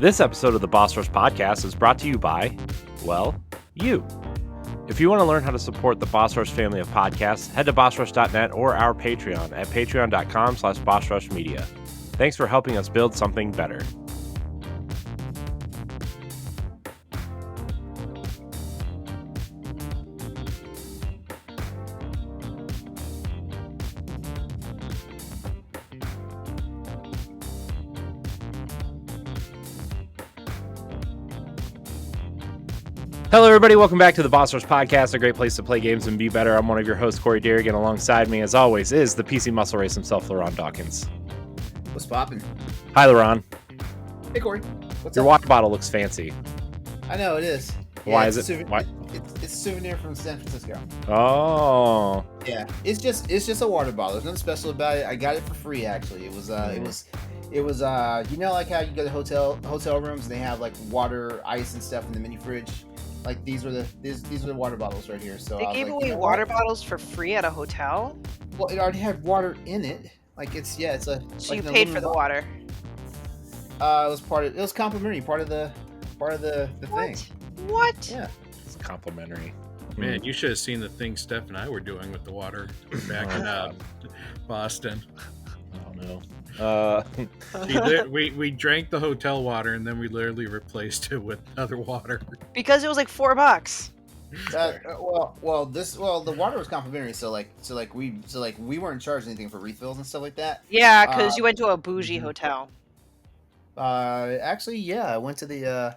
This episode of the Boss Rush Podcast is brought to you by, well, you. If you want to learn how to support the Boss Rush family of podcasts, head to bossrush.net or our Patreon at patreon.com/bossrushmedia. Thanks for helping us build something better. Hello, everybody. Welcome back to the Boss Rush Podcast, a great place to play games and be better. I'm one of your hosts, Corey Dirrig, and alongside me, as always, is the PC muscle race himself, LeRon Dawkins. What's poppin'? Hi, LeRon. Hey, Corey. What's Your up? water bottle looks fancy. I know, it is. Why Yeah, is it? Why? It's a souvenir from San Francisco. Oh. Yeah, it's just a water bottle. There's nothing special about it. I got it for free, actually. It was you know, like how you go to hotel rooms and they have like water, ice, and stuff in the mini fridge. Like these are the water bottles right here. So They gave away water bottles for free at a hotel? Well, it already had water in it. Like it's a. So like you paid for the water? It was complimentary, part of the thing. What? Yeah. It's complimentary. Man, you should have seen the thing Steph and I were doing with the water back in Boston. Oh no. We drank the hotel water and then we literally replaced it with other water. Because it was like $4. The water was complimentary, so we weren't charged anything for refills and stuff like that. Yeah, because you went to a bougie hotel. Actually, yeah, I went to the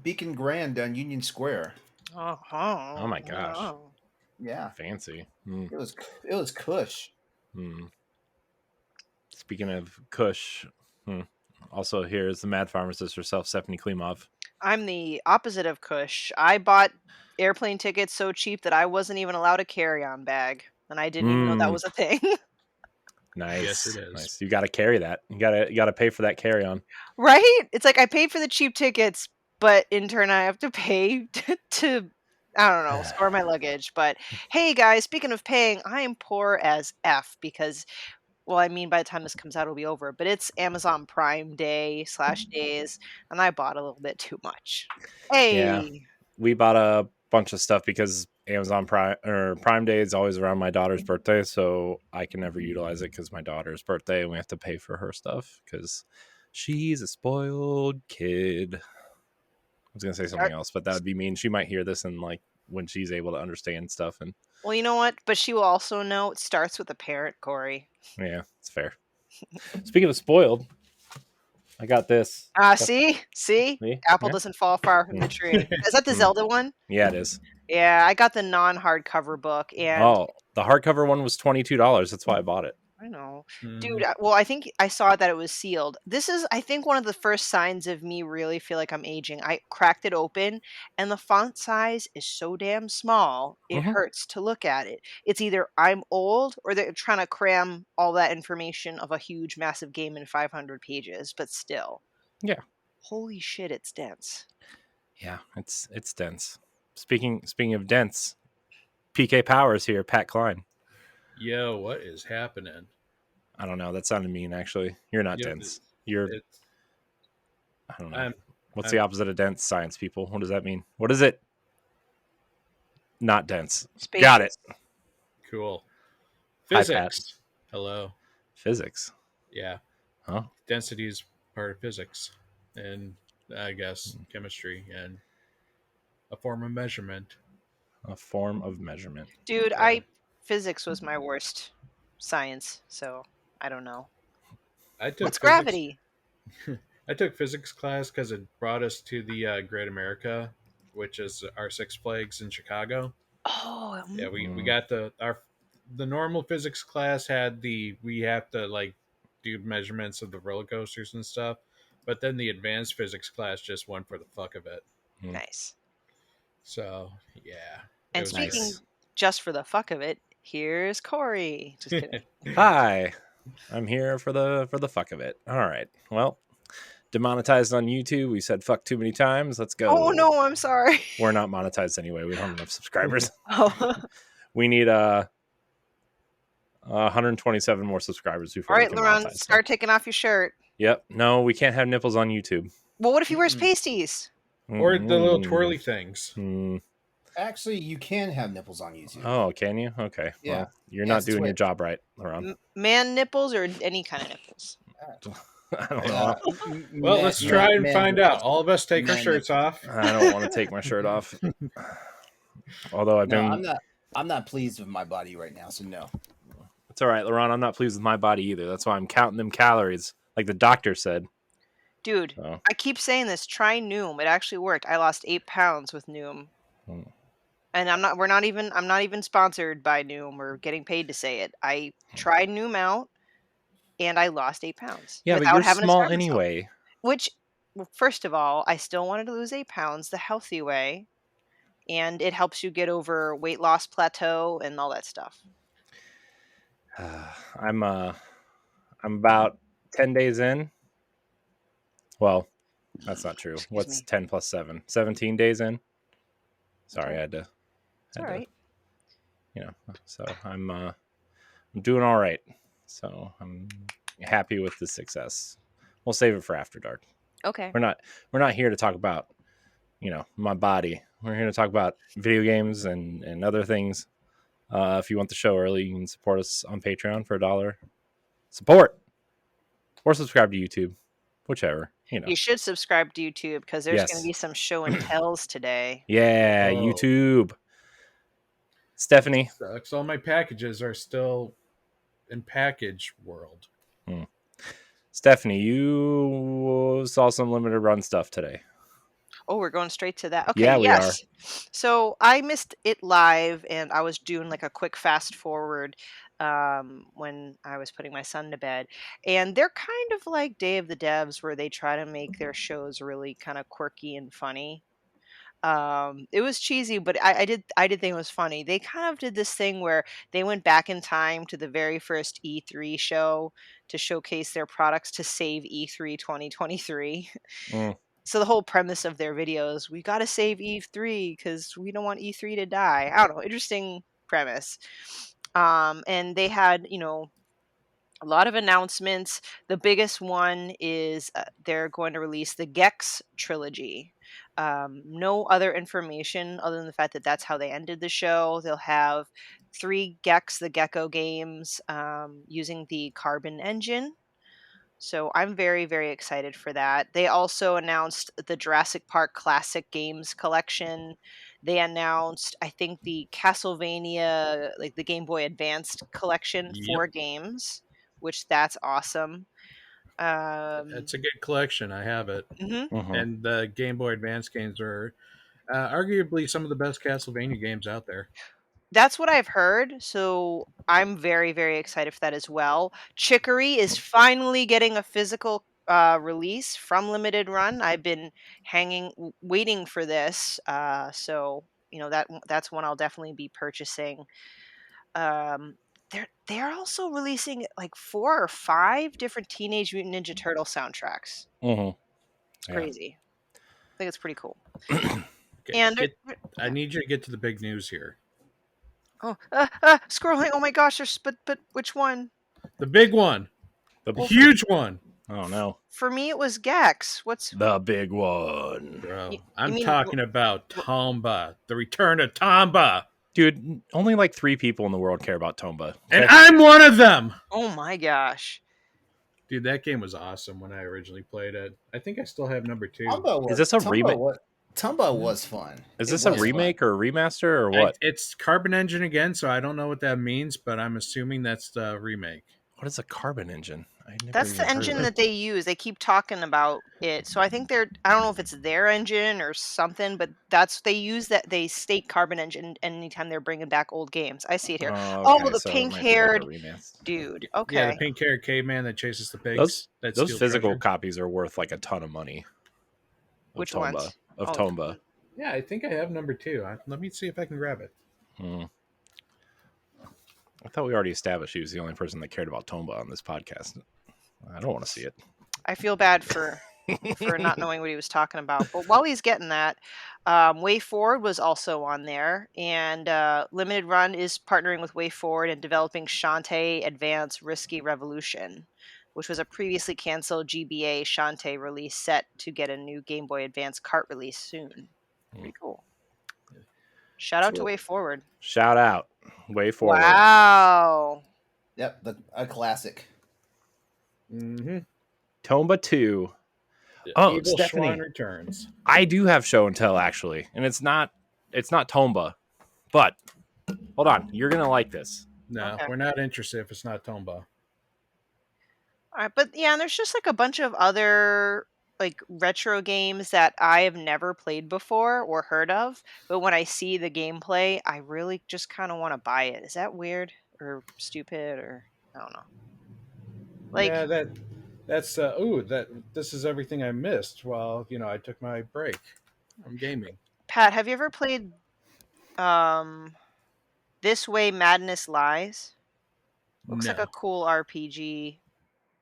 Beacon Grand on Union Square. Oh my gosh. Oh. Yeah, Fancy. it was cush. Speaking of Kush, also here is the Mad Pharmacist herself, Stephanie Klimov. I'm the opposite of Kush. I bought airplane tickets so cheap that I wasn't even allowed a carry-on bag, and I didn't even know that was a thing. Nice. Yes, it is. Nice. You got to carry that. You got to pay for that carry-on. Right? It's like I paid for the cheap tickets, but in turn I have to pay to I don't know, store my luggage. But hey guys, speaking of paying, I am poor as F because, well, I mean, by the time this comes out, it'll be over. But it's Amazon Prime Day /days, and I bought a little bit too much. Hey, Yeah. We bought a bunch of stuff because Amazon Prime Day is always around my daughter's birthday, so I can never utilize it because my daughter's birthday, and we have to pay for her stuff because she's a spoiled kid. I was gonna say something else, but that would be mean. She might hear this and like when she's able to understand stuff. And well, you know what? But she will also know it starts with a parent, Corey. Yeah, it's fair. Speaking of spoiled, I got this. See, apple doesn't fall far from the tree. Is that the Zelda one? Yeah, it is. Yeah, I got the non-hardcover book, and the hardcover one was $22. That's why I bought it. I know. Dude, well, I think I saw that it was sealed. This is, I think, one of the first signs of me really feel like I'm aging. I cracked it open, and the font size is so damn small, it hurts to look at it. It's either I'm old, or they're trying to cram all that information of a huge, massive game in 500 pages, but still. Yeah. Holy shit, it's dense. Yeah, it's dense. Speaking of dense, PK Powers here, Pat Klein. Yo, what is happening? I don't know. That sounded mean, actually. You're not dense. I don't know. What's the opposite of dense? Science people. What does that mean? What is it? Not dense. Space. Got it. Cool. Hi, Physics. Hello. Physics. Yeah. Huh? Density is part of physics, and I guess chemistry, and a form of measurement. A form of measurement. Dude, physics was my worst science, so I don't know. What's gravity? I took physics class because it brought us to the Great America, which is our Six Flags in Chicago. Oh, yeah. We got the normal physics class had we have to like do measurements of the roller coasters and stuff, but then the advanced physics class just went for the fuck of it. Nice. So yeah. And speaking just for the fuck of it, here's Corey. Just kidding. Hi, I'm here for the fuck of it. All right. Well, demonetized on YouTube. We said fuck too many times. Let's go. Oh no, I'm sorry. We're not monetized anyway. We don't have enough subscribers. Oh. We need 127 more subscribers before. All right, LeRon, start taking off your shirt. Yep. No, we can't have nipples on YouTube. Well, what if he wears Mm-mm. pasties? Or the little Mm. twirly things. Mm. Actually, you can have nipples on YouTube. Oh, can you? Okay. Yeah. Well, you're Yeah, not it's doing your Twitch. job right, LeRon. Man nipples or any kind of nipples? I don't know. Well, let's try and find out. All of us take our Man shirts off. I don't want to take my shirt off. Although I've No, been. I'm not pleased with my body right now, so no. It's all right, LeRon. I'm not pleased with my body either. That's why I'm counting them calories, like the doctor said. Dude, So, I keep saying this. Try Noom. It actually worked. I lost 8 pounds with Noom. mm. And I'm not even sponsored by Noom or getting paid to say it. I tried Noom out and I lost 8 pounds Yeah, but without you're having to small starve myself. anyway. Which, well, first of all, I still wanted to lose 8 pounds the healthy way, and it helps you get over weight loss plateau and all that stuff. I'm about 10 days in. Well, that's not true. Excuse What's me. 10 plus 7? 17 days in. Sorry, Okay. I had to. It's all right. So I'm doing all right. So I'm happy with the success. We'll save it for after dark. Okay. We're not here to talk about, my body. We're here to talk about video games and other things. If you want the show early, you can support us on Patreon for $1. Support or subscribe to YouTube, whichever. You should subscribe to YouTube because there's going Yes. to be some show and tells today. Yeah, Oh. YouTube. Stephanie. Sucks. All my packages are still in package world. Stephanie, you saw some limited run stuff today. Oh, we're going straight to that. Okay, Yeah, we yes. So I missed it live, and I was doing like a quick fast forward when I was putting my son to bed. And they're kind of like Day of the Devs, where they try to make their shows really kind of quirky and funny. It was cheesy, but I did think it was funny. They kind of did this thing where they went back in time to the very first E3 show to showcase their products to save E3 2023. Mm. So the whole premise of their videos, we got to save E3 because we don't want E3 to die. I don't know, interesting premise. And they had, a lot of announcements. The biggest one is they're going to release the Gex trilogy. No other information other than the fact that that's how they ended the show. They'll have 3 Gex, the Gecko games, using the Carbon engine. So I'm very, very excited for that. They also announced the Jurassic Park Classic Games collection. They announced, I think, the Castlevania, like the Game Boy Advanced collection, Yep. 4 games, which that's awesome. It's a good collection. I have it. Mhm. And the Game Boy Advance games are arguably some of the best Castlevania games out there. That's what I've heard, so I'm very, very excited for that as well. Chicory is finally getting a physical release from Limited Run. I've been waiting for this, so that's one I'll definitely be purchasing. They're also releasing like 4 or 5 different Teenage Mutant Ninja Turtle soundtracks. Mhm. It's Yeah. crazy. I think it's pretty cool. Okay, And I need you to get to the big news here. scrolling. Oh my gosh! But which one? The big one. The huge one. Oh no. For me, it was Gex. What's The big one. Bro, You I'm mean- talking about Tomba. The return of Tomba. Dude, only like 3 people in the world care about Tomba. And I'm one of them. Oh my gosh! Dude, that game was awesome when I originally played it. I think I still have number 2. Is this a remake? Tomba was fun. Is It this a was remake or a remaster or what? It's Carbon Engine again, so I don't know what that means, but I'm assuming that's the remake. What is a carbon engine? I never That's even the heard of engine it. that they use. They keep talking about it, so I think I don't know if it's their engine or something, but they use that. They state Carbon Engine anytime they're bringing back old games. I see it here. Okay, the so it might be like a pink-haired remaster. dude. Yeah, Okay. the pink-haired caveman that chases the pigs. Those physical copies are worth like a ton of money. Of Which Tomba, ones? Of Oh, Tomba. Yeah, I think I have number 2. Let me see if I can grab it. Hmm. I thought we already established he was the only person that cared about Tomba on this podcast. I don't want to see it. I feel bad for not knowing what he was talking about. But while he's getting that, Way Forward was also on there, and Limited Run is partnering with Way Forward and developing Shantae Advance Risky Revolution. which was a previously canceled GBA Shantae release set to get a new Game Boy Advance cart release soon. Pretty cool. Shout out to Cool. Way Forward. Shout out. Way Forward. Wow. Yep, a classic. Mm-hmm. Tomba 2. Evil Stephanie. Schwan returns. I do have show and tell actually, and it's not Tomba, but hold on, you're gonna like this. No, Okay. we're not interested if it's not Tomba. All right, but yeah, and there's just like a bunch of other like retro games that I have never played before or heard of, but when I see the gameplay, I really just kind of want to buy it. Is that weird or stupid or I don't know? Like, Yeah, that's this is everything I missed while I took my break from gaming. Pat, have you ever played This Way Madness Lies? Looks like No. a cool RPG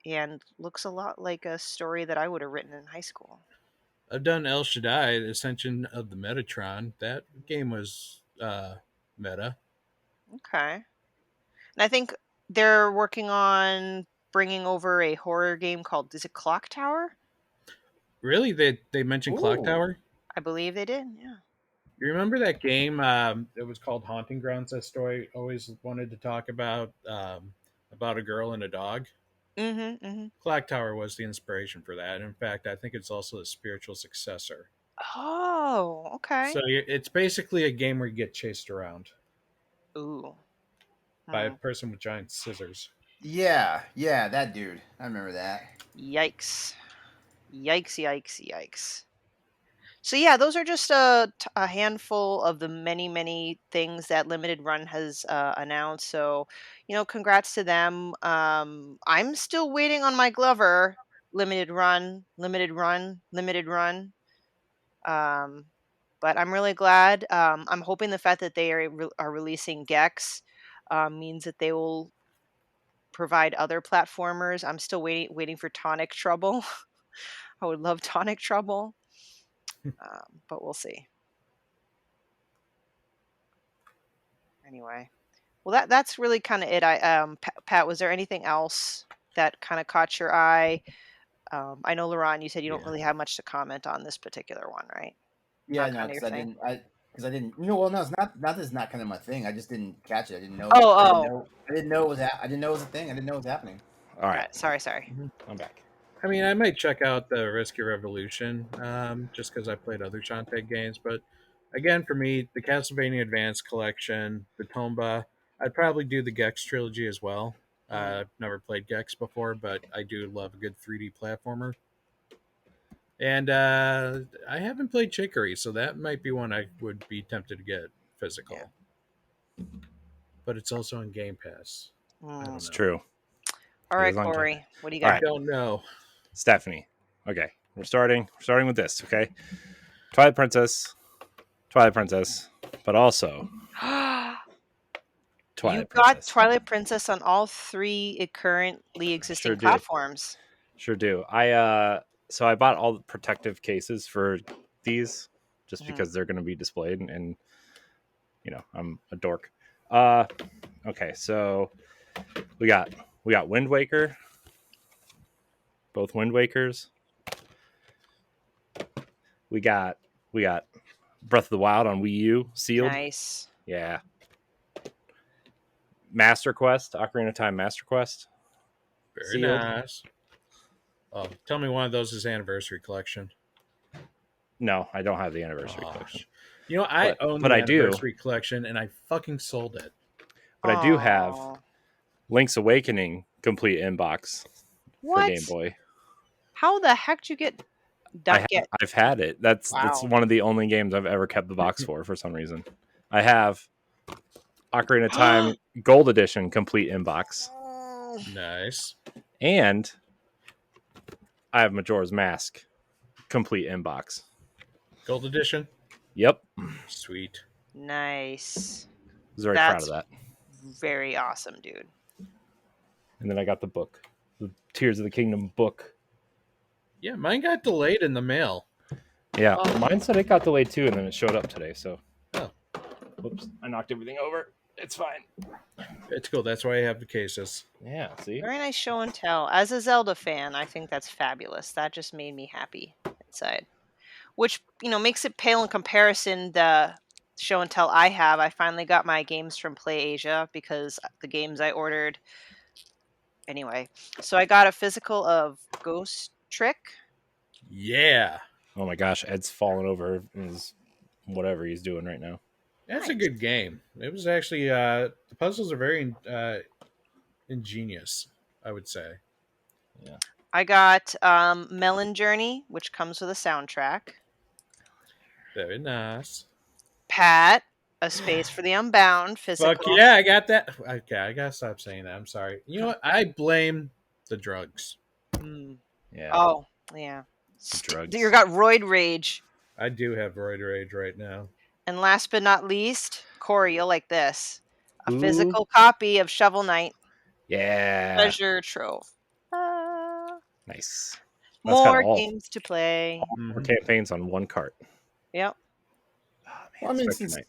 and looks a lot like a story that I would have written in high school. I've done El Shaddai, the Ascension of the Metatron. That game was meta. Okay. And I think they're working on bringing over a horror game called, is it Clock Tower? Really? They mentioned Clock Ooh. Tower? I believe they did, yeah. You remember that game? It was called Haunting Grounds. That story always wanted to talk about a girl and a dog. Mm-hmm, mm-hmm. Clock Tower was the inspiration for that. In fact, I think it's also a spiritual successor. Oh, okay. So it's basically a game where you get chased around Ooh. by a person with giant scissors. Yeah, that dude. I remember that. Yikes. Yikes. So yeah, those are just a handful of the many, many things that Limited Run has announced. So, congrats to them. I'm still waiting on my Glover Limited Run. But I'm really glad. I'm hoping the fact that they are releasing Gex means that they will provide other platformers. I'm still waiting for Tonic Trouble. I would love Tonic Trouble. But we'll see. Anyway, well, that's really kind of it. Pat, was there anything else that kind of caught your eye? I know, LeRon, you said you don't really have much to comment on this particular one, right? Yeah, Not no, kinda your because thing? I didn't. Well, no, it's not. Not that it's not kind of my thing. I just didn't catch it. I didn't know. Oh. I didn't know it was. I didn't know it was a thing. I didn't know it was happening. All right, Sorry. I'm back. I mean, I might check out the Risky Revolution just because I played other Shantae games. But again, for me, the Castlevania Advance Collection, the Tomba, I'd probably do the Gex trilogy as well. I've never played Gex before, but I do love a good 3D platformer. And I haven't played Chicory, so that might be one I would be tempted to get physical. Yeah. But it's also on Game Pass. I don't It's know. true. All It right, is on Corey, what do you All got? I don't know. Stephanie. Okay, we're starting with this. Okay, Twilight Princess, but also Twilight You got Princess. Twilight Princess on all three currently existing Sure do. platforms. Sure do. So I bought all the protective cases for these just because they're going to be displayed, and I'm a dork. Okay, so we got Wind Waker, both Wind Wakers. We got Breath of the Wild on Wii U sealed. Nice. Yeah. Master Quest, Ocarina of Time Master Quest. Very sealed. nice. Oh, tell me one of those is Anniversary Collection. No, I don't have the Anniversary Collection. I own the I do. Anniversary Collection, and I fucking sold it. But I do have Link's Awakening complete inbox for Game Boy. How the heck did you get? I've had it. That's one of the only games I've ever kept the box for some reason. I have Ocarina of Time Gold Edition complete inbox. Nice. And I have Majora's Mask complete inbox. Gold Edition? Yep. Sweet. Nice. I was very proud of that. Very awesome, dude. And then I got the book, the Tears of the Kingdom book. Yeah, mine got delayed in the mail. Yeah, mine said it got delayed too, and then it showed up today. So, oh, whoops, I knocked everything over. It's fine. It's cool. That's why I have the cases. Yeah, see? Very nice show and tell. As a Zelda fan, I think that's fabulous. That just made me happy inside. Which, makes it pale in comparison the show and tell I have. I finally got my games from Play Asia because the games I ordered anyway. So I got a physical of Ghost Trick. Yeah. Oh my gosh, Ed's falling over his whatever he's doing right now. That's a Nice. good game. It was actually the puzzles are very ingenious, I would say. Yeah. I got Melon Journey, which comes with a soundtrack. Very nice. Pat, A Space for the Unbound physical. Fuck yeah, I got that. Okay, I gotta stop saying that. I'm sorry. You know what? I blame the drugs. Mm. Yeah. Oh, yeah. Drugs. You got Roid Rage. I do have roid rage right now. And last but not least, Corey, you'll like this. A Ooh. physical copy of Shovel Knight Yeah. Treasure Trove. Nice. That's More kinda all. games to play. More campaigns on one cart. Yep. Oh, man, Well, I mean, Spectre Knight.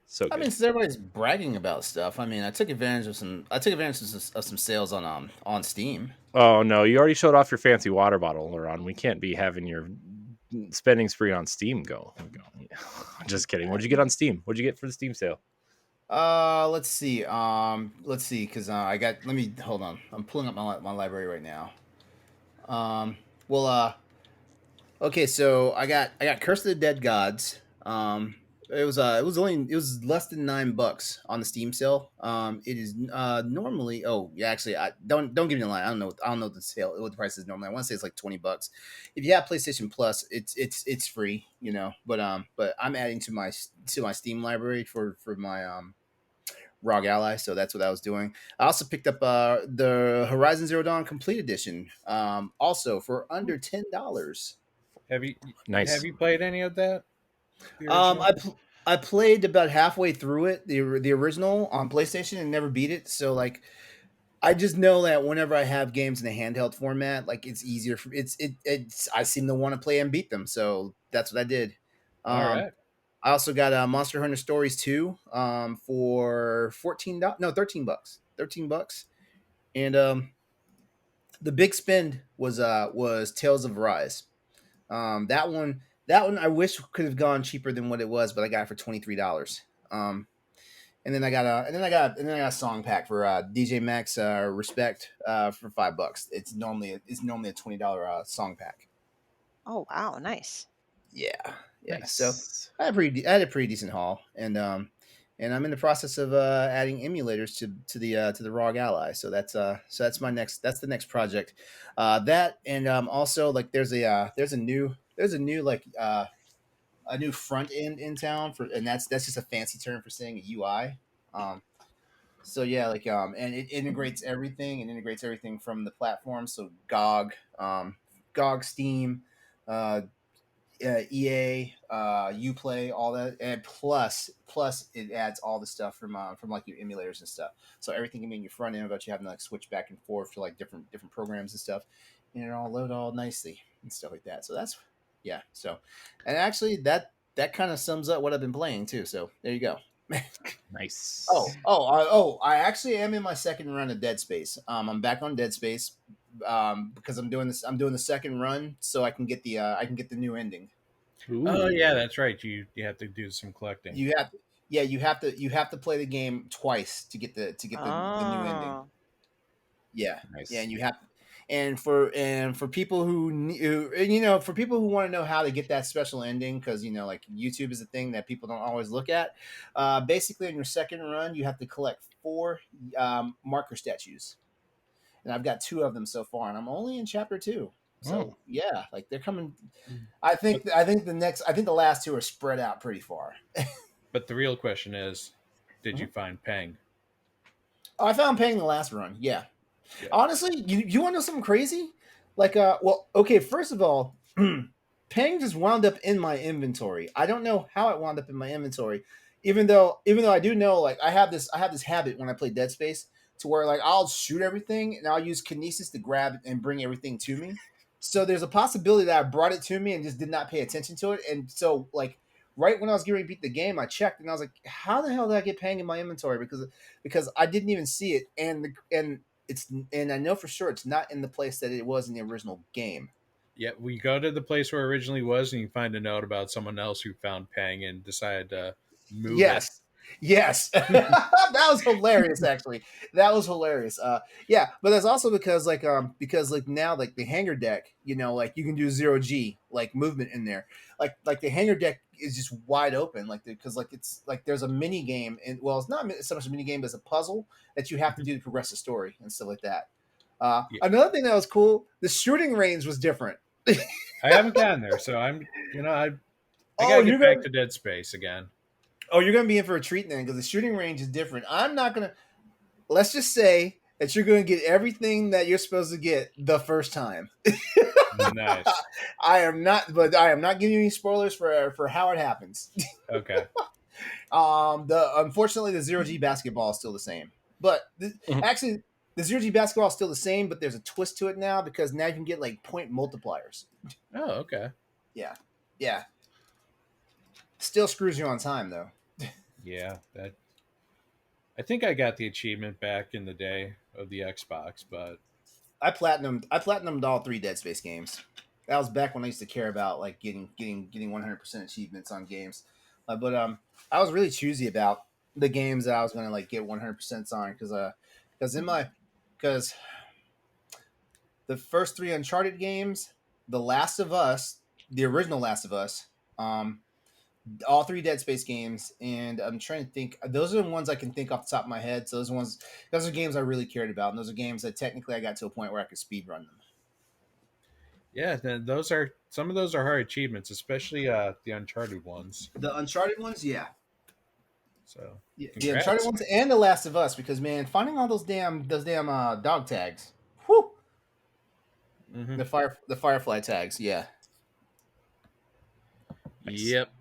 So good. since everybody's bragging about stuff, I mean, I took advantage of some sales on Steam. Oh no, you already showed off your fancy water bottle, LeRon. We can't be having your spending spree on Steam go. Just kidding. What'd you get on Steam? What'd you get for the Steam sale? Let's see. Because I got. Let me hold on. I'm pulling up my library right now. Okay, so I got Curse of the Dead Gods. It was less than $9 on the Steam sale. It is normally. Oh yeah, actually, I don't give me the line. I don't know what the price is normally. I want to say it's like $20. If you have PlayStation Plus, it's free, But I'm adding to my Steam library for my ROG Ally, so that's what I was doing. I also picked up the Horizon Zero Dawn Complete Edition, also for under $10. Have you Nice. Have you played any of that? The original? I played about halfway through it, the original on PlayStation, and never beat it. So like, I just know that whenever I have games in a handheld format, like it's easier for it's I seem to want to play and beat them. So that's what I did. All right. I also got Monster Hunter Stories 2 for $13 $13. And the big spend was Tales of Rise. That one I wish could have gone cheaper than what it was, but I got it for $23. And then I got a song pack for DJ Max Respect for $5. It's normally a $20 song pack. Oh wow, nice. Yeah. Nice. So I had a pretty decent haul, and I'm in the process of adding emulators to the ROG Ally. So that's the next project. That and also like there's a new front end in town and that's just a fancy term for saying a UI. So yeah, like and it integrates everything. It integrates everything from the platform. So GOG, Steam, EA, Uplay, all that, and plus it adds all the stuff from like your emulators and stuff. So everything can be in your front end without you having to like switch back and forth to like different programs and stuff, and it all load all nicely and stuff like that. So that's So, and actually that kind of sums up what I've been playing too. So there you go. Nice. I actually am in my second run of Dead Space. I'm back on Dead Space because I'm doing the second run so I can get the new ending. Ooh. Oh yeah, that's right. You have to do some collecting. You have to play the game twice to get the new ending. Yeah. Nice. Yeah, and you have for people who for people who want to know how to get that special ending, because like YouTube is a thing that people don't always look at. Basically, in your second run, you have to collect 4 marker statues, and I've got 2 of them so far, and I'm only in chapter 2. So yeah, like they're coming. I think the last 2 are spread out pretty far. But the real question is, did you find Peng? Oh, I found Peng the last run. Yeah. Honestly, you want to know something crazy? Like, okay, first of all, Peng just wound up in my inventory. I don't know how it wound up in my inventory, even though I do know, like, I have this habit when I play Dead Space to where like I'll shoot everything and I'll use kinesis to grab and bring everything to me. So there's a possibility that I brought it to me and just did not pay attention to it, and so like right when I was getting ready to beat the game, I checked and I was like, how the hell did I get Pang in my inventory? Because I didn't even see it, and I know for sure it's not in the place that it was in the original game. Yeah, we go to the place where it originally was, and you find a note about someone else who found Pang and decided to move it. Yes, that was hilarious. Actually, that was hilarious. Yeah, but that's also because like now like the hangar deck, like you can do 0G like movement in there. Like the hangar deck is just wide open. Like because like it's like there's a mini game, and well, it's not so much a mini game as a puzzle that you have to do to progress the story and stuff like that. Yeah. Another thing that was cool, the shooting range was different. I haven't gotten there, so I Oh, gotta you're get back gonna to Dead Space again. you're gonna be in for a treat then because the shooting range is different. I'm not gonna. Let's just say that you're going to get everything that you're supposed to get the first time. Nice. I am not giving you any spoilers for how it happens. Okay. The unfortunately the 0G basketball is still the same, but actually the 0G basketball is still the same, but there's a twist to it now because now you can get like point multipliers. Oh, okay. Yeah, yeah. Still screws you on time though. Yeah, that. I think I got the achievement back in the day of the Xbox, but I platinumed all 3 Dead Space games. That was back when I used to care about like getting 100% achievements on games. But I was really choosy about the games that I was going to like get 100% on because the first 3 Uncharted games, The Last of Us, the original Last of Us, um, all 3 Dead Space games, and I'm trying to think. Those are the ones I can think off the top of my head. So those are games I really cared about, and those are games that technically I got to a point where I could speed run them. yeah, those are some of those are hard achievements, especially the Uncharted ones. The Uncharted ones, yeah. So, The Uncharted congrats. ones and The Last of Us, because man, finding all those damn dog tags, whew, Mm-hmm. the Firefly tags, yeah. Nice. Yep.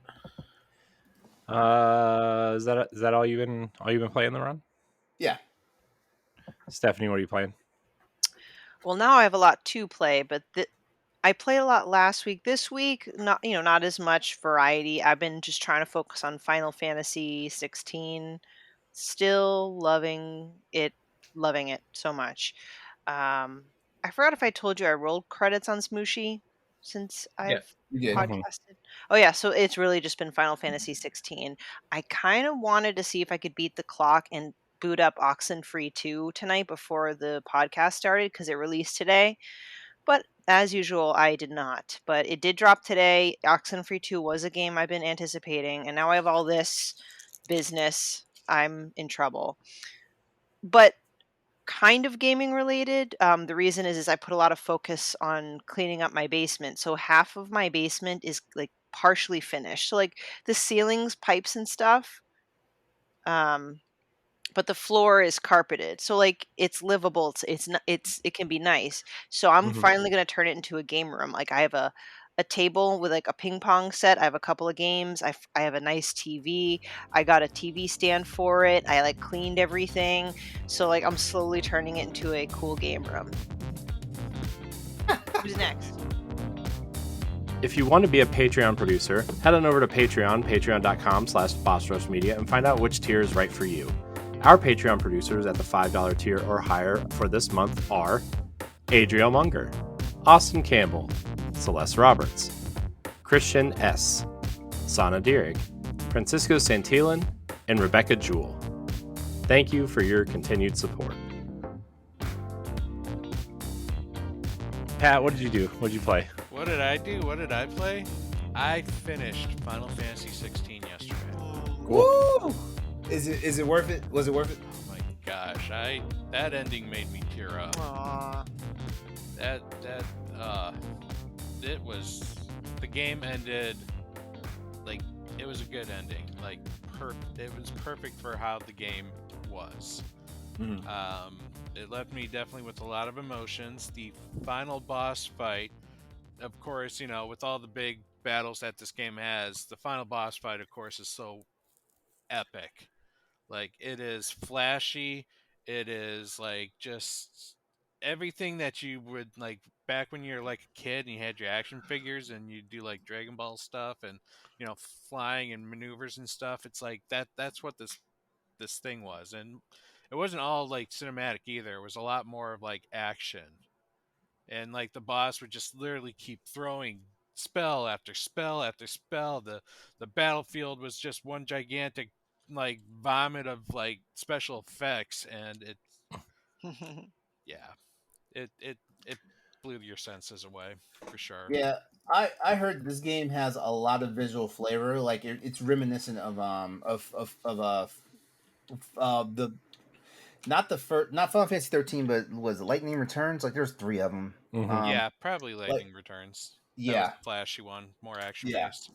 Is that all you've been playing, LeRon? Yeah. Stephanie, what are you playing? Well, now I have a lot to play, but I played a lot last week. This week, not as much variety. I've been just trying to focus on Final Fantasy 16. Still loving it so much. Um, I forgot if I told you I rolled credits on Smooshy since Yeah. I've You did. Mhm. podcasted. Oh yeah, so it's really just been Final Fantasy 16. I kind of wanted to see if I could beat the clock and boot up Oxenfree 2 tonight before the podcast started because it released today. But as usual, I did not. But it did drop today. Oxenfree 2 was a game I've been anticipating, and now I have all this business. I'm in trouble. But kind of gaming related. The reason is I put a lot of focus on cleaning up my basement. So half of my basement is like partially finished. So like the ceilings, pipes, and stuff. Um, but the floor is carpeted, so like it's livable. It can be nice. So I'm Mhm. finally gonna turn it into a game room. Like I have a table with like a ping pong set. I have a couple of games. I have a nice TV. I got a TV stand for it. I like cleaned everything. So like I'm slowly turning it into a cool game room. Who's next? If you want to be a Patreon producer, head on over to patreon.com/bossrushmedia and find out which tier is right for you. Our Patreon producers at the $5 tier or higher for this month are Adriel Munger, Austin Campbell, Celeste Roberts, Christian S., Sana Dirrig, Francisco Santillan, and Rebecca Jewell. Thank you for your continued support. Pat, what did you do? What did you play? What did I do? What did I play? I finished Final Fantasy 16 yesterday. Woo! Is it worth it? Was it worth it? Oh my gosh, that ending made me tear up. Aww. It was, the game ended like it was a good ending. Like it was perfect for how the game was. Mhm. It left me definitely with a lot of emotions. The final boss fight, of course, with all the big battles that this game has, the final boss fight, of course, is so epic. Like, it is flashy. It is like just everything that you would like back when you're like a kid and you had your action figures and you do like Dragon Ball stuff and flying and maneuvers and stuff. It's like that's what this thing was, and it wasn't all like cinematic either. It was a lot more of like action, and like the boss would just literally keep throwing spell after spell after spell. The battlefield was just one gigantic like vomit of like special effects, and yeah, it blew your senses away for sure. Yeah, I heard this game has a lot of visual flavor. Like it's reminiscent of the not the first, not Final Fantasy 13, but was it Lightning Returns? Like there's three of them. Mhm. Yeah, probably like Lightning Returns. That was yeah, the flashy one, more action yeah, based.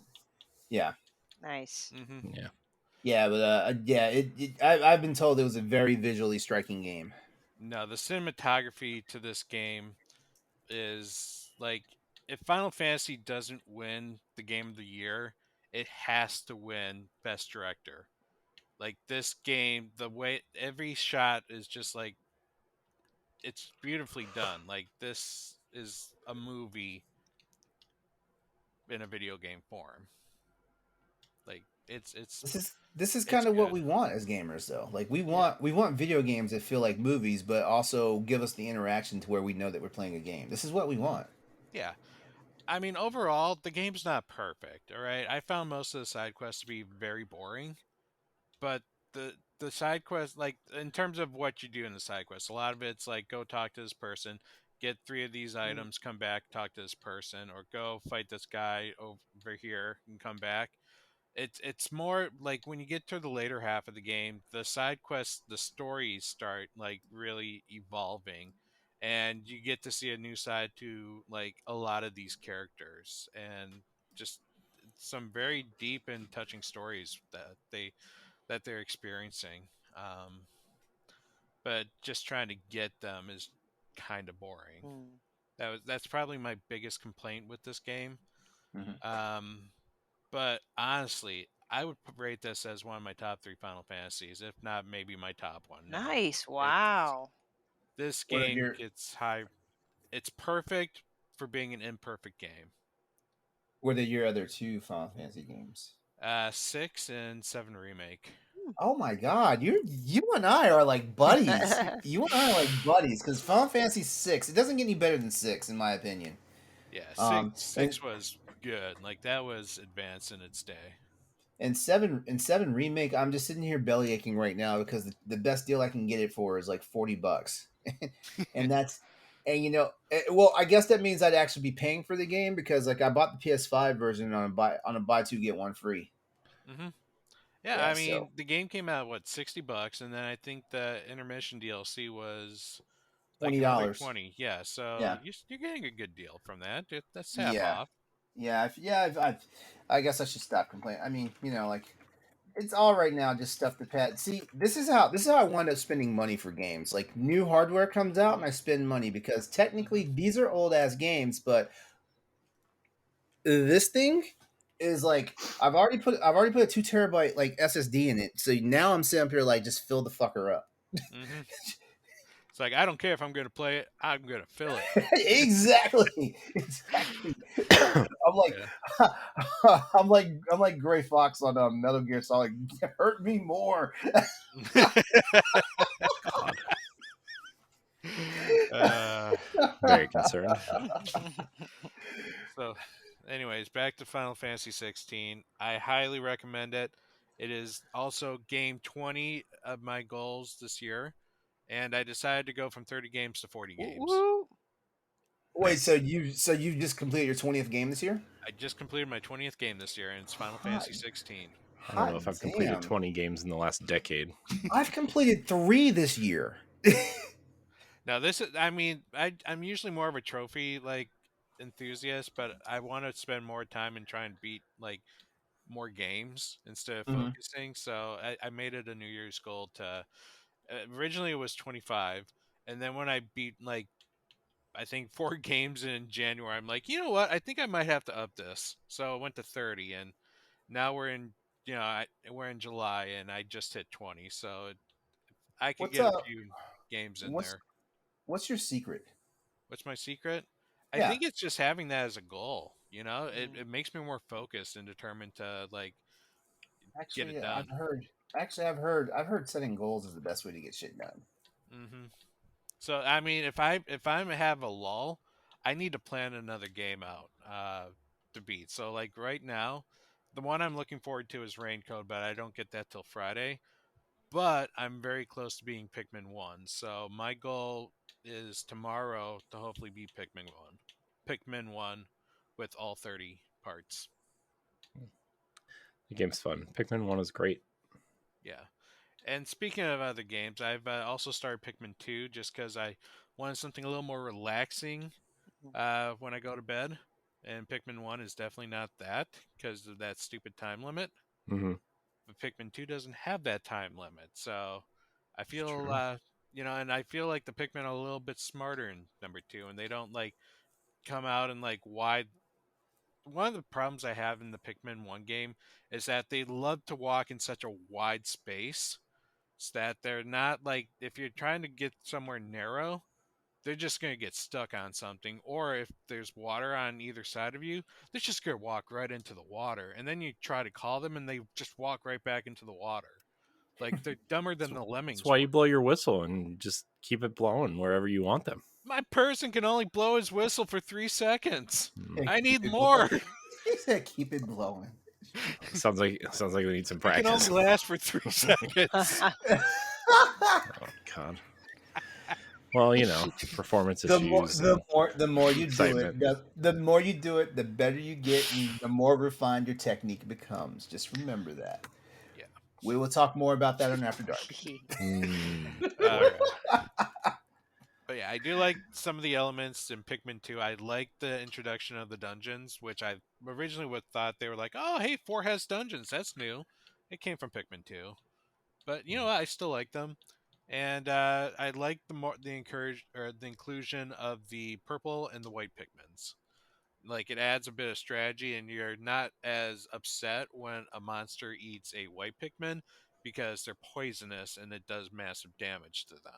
yeah, Nice. Yeah. yeah. But yeah, I've been told it was a very visually striking game. No, the cinematography to this game is like, if Final Fantasy doesn't win the game of the year, it has to win Best Director. Like this game, the way every shot is just like, it's beautifully done. Like this is a movie in a video game form. Like This is it's kind of what good. we want as gamers, though. Like Yeah. we want video games that feel like movies, but also give us the interaction to where we know that we're playing a game. This is what we want. Yeah. I mean, overall, the game's not perfect. All right, I found most of the side quests to be very boring, but the side quest, like in terms of what you do in the side quest, a lot of it's like go talk to this person, get 3 of these items, come back, talk to this person, or go fight this guy over here and come back. It's more like when you get to the later half of the game, the side quests, the stories start like really evolving, and you get to see a new side to like a lot of these characters, and just some very deep and touching stories that they're experiencing. But just trying to get them is kind of boring. Mm. That's probably my biggest complaint with this game. Mhm. Um, but honestly, I would rate this as one of my top 3 Final Fantasies, if not maybe my top one now. Nice. It's Wow. this What are game your gets high. It's perfect for being an imperfect game. What are your other two Final Fantasy games? 6 and 7 remake. Oh my God, you and I are like buddies. You and I are like buddies because Final Fantasy 6. It doesn't get any better than 6 in my opinion. Yeah, six Um, and six was good. Like that was advanced in its day. and 7 remake. I'm just sitting here belly aching right now because the best deal I can get it for is like $40, and that's and well, I guess that means I'd actually be paying for the game because like I bought the PS5 version on a buy two get one free. hmm Yeah, Yeah, I so mean the game came out what $60, and then I think the intermission DLC was like another $20. 20. Yeah, so Yeah, you're getting a good deal from that. That's half yeah, off. I guess I should stop complaining. I mean, like it's all right now, just stuff to pat. See, this is how I wind up spending money for games. Like new hardware comes out and I spend money because technically these are old ass games, but this thing is like I've already put a 2 terabyte like SSD in it. So now I'm sitting up here like just fill the fucker up. hmm It's like I don't care if I'm going to play it. I'm going to fill it. Exactly. Exactly. I'm like Yeah. I'm like Gray Fox on Metal Gear Solid. Hurt me more. uh, Very concerned. so, anyways, back to Final Fantasy 16. I highly recommend it. It is also game 20 of my goals this year, and I decided to go from 30 games to 40 games. Woo. Wait, Nice. so you just completed your 20th game this year? I just completed my 20th game this year, and it's Final Hot, Fantasy 16. I don't know hot if I've completed damn. 20 games in the last decade. I've completed 3 this year. Now, this is, I mean, I'm usually more of a trophy like enthusiast, but I want to spend more time and try and beat like more games instead of Mhm. focusing. So I made it a New Year's goal to originally it was 25, and then when I beat like I think 4 games in January, I'm like, you know what? I think I might have to up this. So I went to 30, and now we're in we're in July, and I just hit 20. So I could What's get a few games in what's there. what's your secret? What's my secret? I Yeah. think it's just having that as a goal. You know, Mm. it makes me more focused and determined to like get Actually, it done. I've heard setting goals is the best way to get shit done. hmm So I mean, if I have a lull, I need to plan another game out to beat. So like right now, the one I'm looking forward to is Raincoat, but I don't get that till Friday. But I'm very close to being Pikmin 1. So my goal is tomorrow to hopefully be Pikmin 1. Pikmin 1 with all 30 parts. The game's fun. Pikmin 1 is great. Yeah. And speaking of other games, I've also started Pikmin 2 just because I wanted something a little more relaxing when I go to bed. And Pikmin 1 is definitely not that because of that stupid time limit. Mm-hmm. But Pikmin 2 doesn't have that time limit. So I It's feel, true. and I feel like the Pikmin are a little bit smarter in number 2 and they don't like come out and like wide. One of the problems I have in the Pikmin 1 game is that they love to walk in such a wide space so that they're not like, if you're trying to get somewhere narrow, they're just going to get stuck on something. Or if there's water on either side of you, they're just going to walk right into the water. And then you try to call them and they just walk right back into the water. Like they're dumber than the That's lemmings why were. you blow your whistle and just keep it blowing wherever you want them. My person can only blow his whistle for 3 seconds. Mm. I need Keep it more. blowing. He said, "Keep it blowing." Sounds like we need some We can only practice. last for 3 seconds. Oh God. Well, performance the more issues the and more the more you do excitement. it, the more you do it, the better you get, and the more refined your technique becomes. Just remember that. Yeah. We will talk more about that on After Dark. All right. But yeah, I do like some of the elements in Pikmin 2. I like the introduction of the dungeons, which I originally would thought they were like, oh, hey, 4 has dungeons. That's new. It came from Pikmin 2. But you know what? I still like them. And I like the inclusion of the purple and the white Pikmins. Like it adds a bit of strategy, and you're not as upset when a monster eats a white Pikmin because they're poisonous and it does massive damage to them.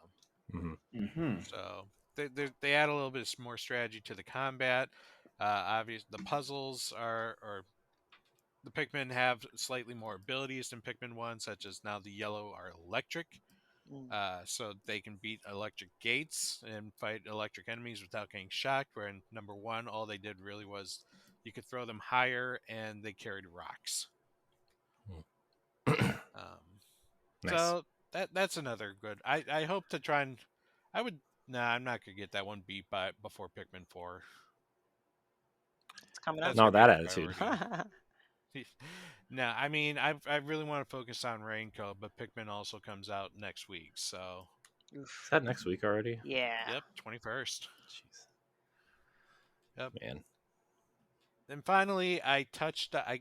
Mm-hmm. Mm-hmm. So they add a little bit more strategy to the combat. The puzzles or the Pikmin have slightly more abilities than Pikmin 1, such as now the yellow are electric. So they can beat electric gates and fight electric enemies without getting shocked. Where in number 1, all they did really was you could throw them higher and they carried rocks. Um, Nice. so that's another good. I hope to try and I would. Nah, I'm not gonna get that one beat by before Pikmin 4. It's coming up. That's Not gonna be that a attitude. priority. No, I mean I really want to focus on Raincoat, but Pikmin also comes out next week. So Is that next week already? Yeah. yep, 21st. Jeez. Yep. Man. And finally, I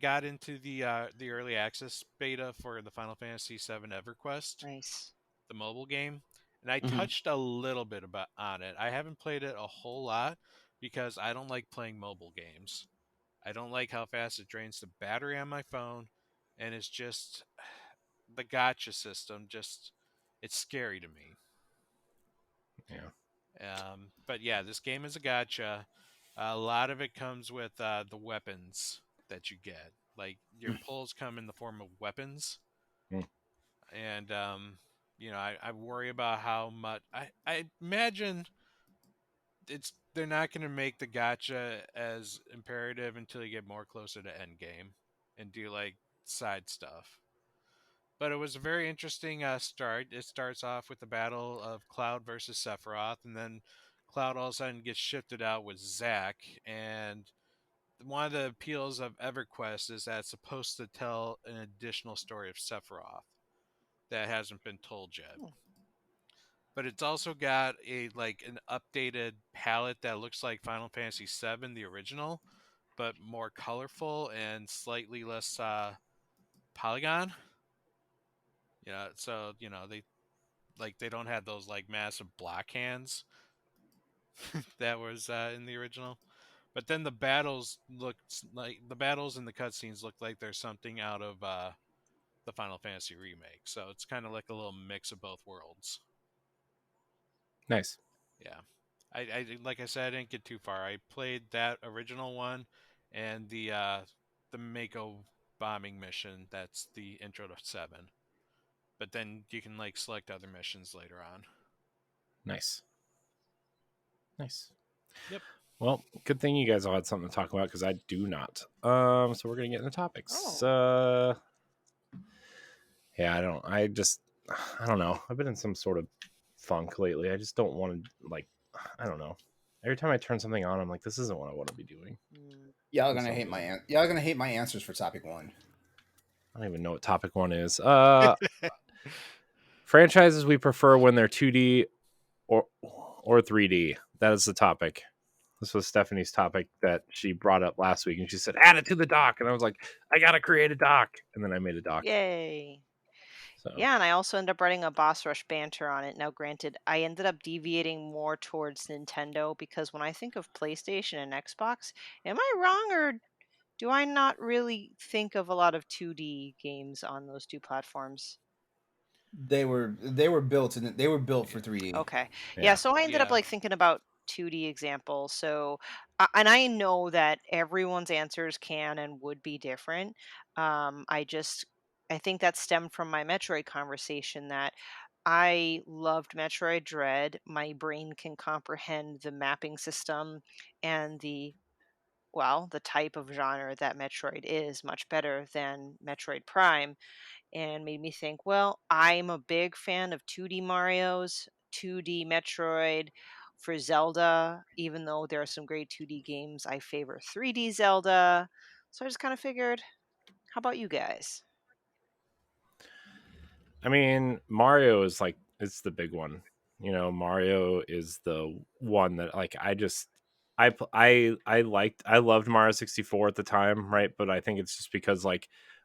got into the early access beta for the Final Fantasy VII EverQuest, Nice. the mobile game, and I Mhm. touched a little bit about on it. I haven't played it a whole lot because I don't like playing mobile games. I don't like how fast it drains the battery on my phone, and it's just the gotcha system. Just it's scary to me. Yeah. But yeah, this game is a gotcha. A lot of it comes with the weapons that you get. Like your pulls come in the form of weapons, Mm. and I worry about how much. I imagine they're not going to make the gotcha as imperative until you get more closer to end game and do like side stuff. But it was a very interesting start. It starts off with the battle of Cloud versus Sephiroth, and then Cloud all of a sudden gets shifted out with Zack. And one of the appeals of EverQuest is that it's supposed to tell an additional story of Sephiroth that hasn't been told yet. But it's also got an updated palette that looks like Final Fantasy VII, the original, but more colorful and slightly less polygon. So they don't have those like massive block hands that was in the original. But then the battles and the cutscenes look like there's something out of the Final Fantasy remake. So it's kind of like a little mix of both worlds. Nice. Yeah. Like I said, I didn't get too far. I played that original one and the Mako bombing mission. That's the intro to 7. But then you can like select other missions later on. Nice. Yep. Well, good thing you guys all had something to talk about because I do not. So we're gonna get into topics. Yeah, I don't know. I've been in some sort of funk lately. I just don't want to I don't know. Every time I turn something on, I'm like, this isn't what I want to be doing. Y'all For gonna some hate my reason. y'all gonna hate my answers for topic 1. I don't even know what topic 1 is. Franchises we prefer when they're 2D or 3D. That is the topic. This was Stephanie's topic that she brought up last week, and she said, add it to the doc. And I was like, I got to create a doc. And then I made a doc. Yay. So Yeah, and I also ended up writing a Boss Rush banter on it. Now, granted, I ended up deviating more towards Nintendo because when I think of PlayStation and Xbox, am I wrong or do I not really think of a lot of 2D games on those two platforms? They were built for 3D. Okay. Yeah. Yeah, so I ended up Yeah. thinking about 2D examples. So, and I know that everyone's answers can and would be different. I think that stemmed from my Metroid conversation that I loved Metroid Dread. My brain can comprehend the mapping system and the type of genre that Metroid is much better than Metroid Prime, and made me think, well, I'm a big fan of 2D Mario's, 2D Metroid. For Zelda, even though there are some great 2D games, I favor 3D Zelda. So I just kind of figured, how about you guys? I mean, Mario is it's the big one. Mario is the one that I loved Mario 64 at the time, right? But I think it's just because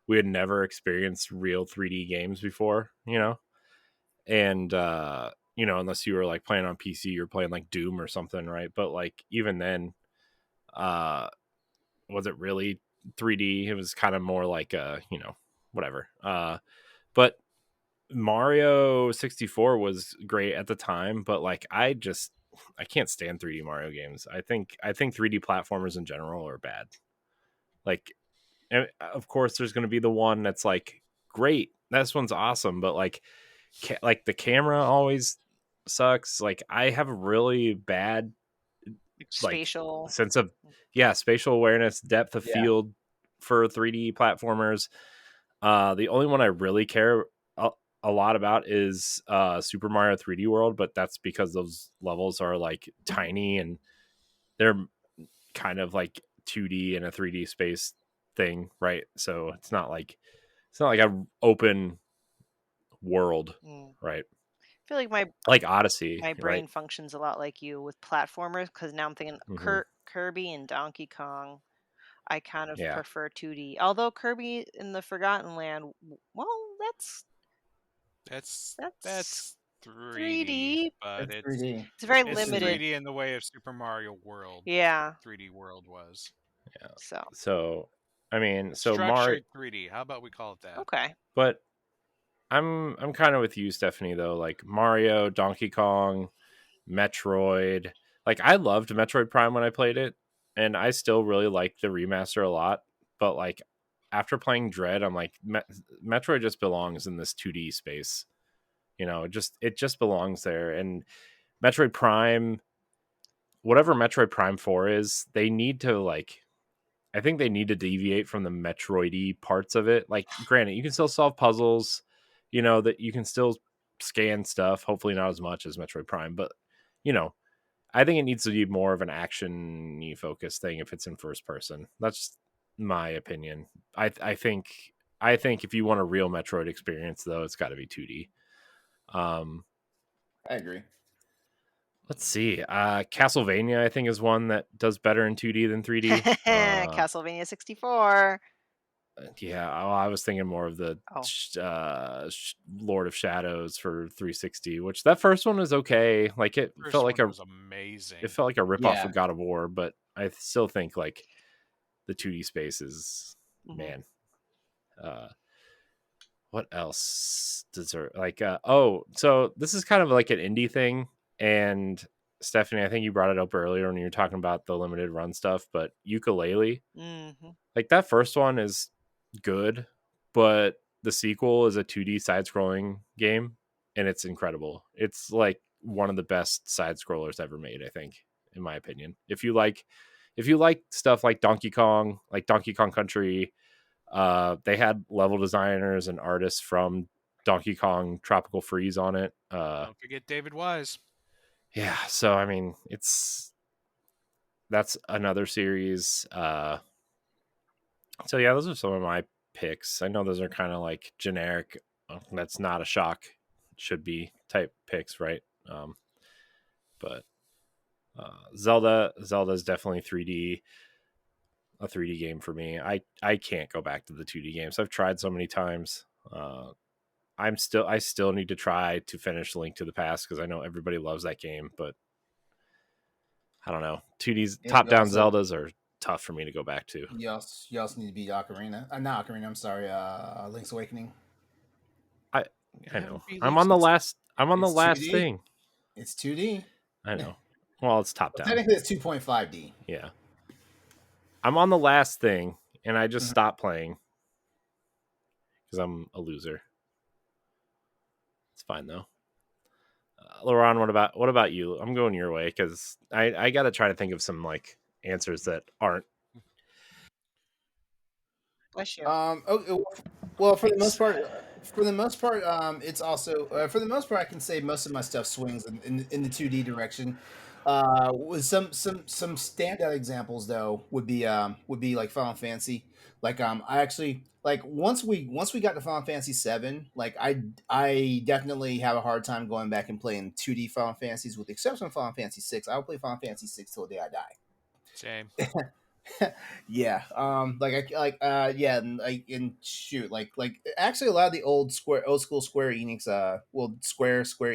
we had never experienced real 3D games before, and unless you were playing on PC, you're playing Doom or something, right? But even then, uh was it really 3D? It was kind of more whatever. But Mario 64 was great at the time, but I can't stand 3D Mario games. I think 3D platformers in general are bad. And of course there's going to be the one that's great. This one's awesome, but the camera always sucks. I have a really bad Spatial. sense of spatial awareness, depth of field for 3D platformers. The only one I really care a lot about is Super Mario 3D World, but that's because those levels are tiny and they're kind of 2D in a 3D space thing, right? So it's not like a open world, right? I feel like my Odyssey, my right? brain functions a lot like you with platformers because now I'm thinking Kirby and Donkey Kong. I kind of Yeah. prefer 2D. Although Kirby in the Forgotten Land, well, That's that's 3D, 3D. but It's 3D. It's very it's limited. 3D in the way of Super Mario World. Yeah. 3D World was So So I mean, Mario, structured 3D. How about we call it that? okay. but I'm kind of with you, Stephanie, though. Mario, Donkey Kong, Metroid. I loved Metroid Prime when I played it, and I still really like the remaster a lot. But after playing Dread, I'm Metroid just belongs in this 2D space. It just belongs there. And Metroid Prime, whatever Metroid Prime 4 is, they need to I think they need to deviate from the Metroid-y parts of it. Granted, you can still solve puzzles, that you can still scan stuff, hopefully not as much as Metroid Prime, but you know, I think it needs to be more of an action-y focused thing if it's in first person. That's my opinion. I think if you want a real Metroid experience though, it's got to be 2D. I agree. Let's see. Castlevania, I think, is one that does better in 2D than 3D. Castlevania 64. Yeah, I was thinking more of the Oh. Lord of Shadows for 360, which that first one was okay. It First felt one like a was amazing. it felt like a ripoff Yeah. of God of War, but I still think the 2D space is man. What else does there so this is kind of like an indie thing, and Stephanie, I think you brought it up earlier when you were talking about the limited run stuff, but Ukulele, Mm-hmm. like that first one is good, but the sequel is a 2D side scrolling game and it's incredible. It's like one of the best side scrollers ever made, I think, in my opinion. If you like stuff like Donkey Kong Country, they had level designers and artists from Donkey Kong Tropical Freeze on it. Don't forget David Wise. Yeah, so I mean, that's another series. So yeah, those are some of my picks. I know those are kind of like generic. That's not a shock. Should be type picks, right? But Zelda is definitely 3D, a 3D game for me. I can't go back to the 2D games. I've tried so many times. I still need to try to finish Link to the Past because I know everybody loves that game, but I don't know. 2D's top down Zeldas are tough for me to go back to. You also need to beat Ocarina. Not Ocarina. I'm sorry. Link's Awakening. I know. beat I'm Link's on the last. I'm on the It's last 2D. thing. It's 2D. I know. Well, it's top down. Technically, it's 2.5D. Yeah. I'm on the last thing, and I just stopped playing because I'm a loser. It's fine though. LeRon, what about you? I'm going your way because I got to try to think of some like answers that aren't. Bless you. Well, for the most part, it's also for the most part, I can say most of my stuff swings in the 2D direction. With some standout examples though would be like Final Fantasy. Like I actually like once we got to Final Fantasy 7, like I definitely have a hard time going back and playing 2D Final Fantasies, with the exception of Final Fantasy 6. I will play Final Fantasy 6 till the day I die. Same. Yeah, yeah, and shoot, actually a lot of the old school Square Enix, Square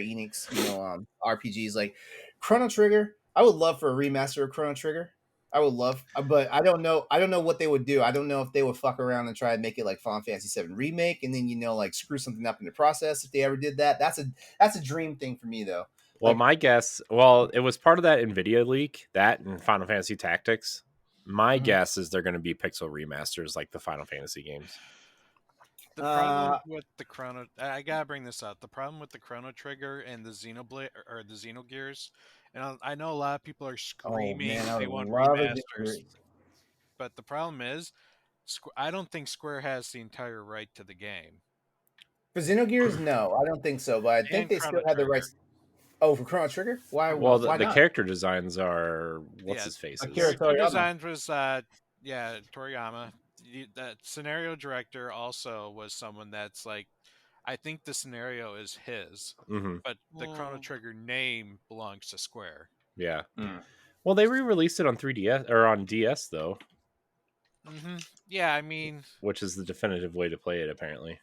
Enix, RPGs like Chrono Trigger. I would love for a remaster of Chrono Trigger. I would love, but I don't know what they would do. I don't know if they would fuck around and try and make it like Final Fantasy 7 remake, and then like screw something up in the process. If they ever did that, that's a dream thing for me though. Well, my guess, it was part of that NVIDIA leak, that and Final Fantasy Tactics. My guess is they're going to be pixel remasters like the Final Fantasy games. The problem with the Chrono, I gotta bring this up. The problem with the Chrono Trigger and the Xenoblade or the Xenogears, and I know a lot of people are screaming they want remasters, but the problem is, I don't think Square has the entire right to the game. For Xenogears, no, I don't think so. But I think they still have the rights. Oh, for Chrono Trigger? Why? Well, why the not? character designs are his face? The character designs was Toriyama. The scenario director also was someone that's like, I think the scenario is his, but the Chrono Trigger name belongs to Square. Yeah. Well, they re-released it on 3DS or on DS though. Yeah, I mean, which is the definitive way to play it apparently.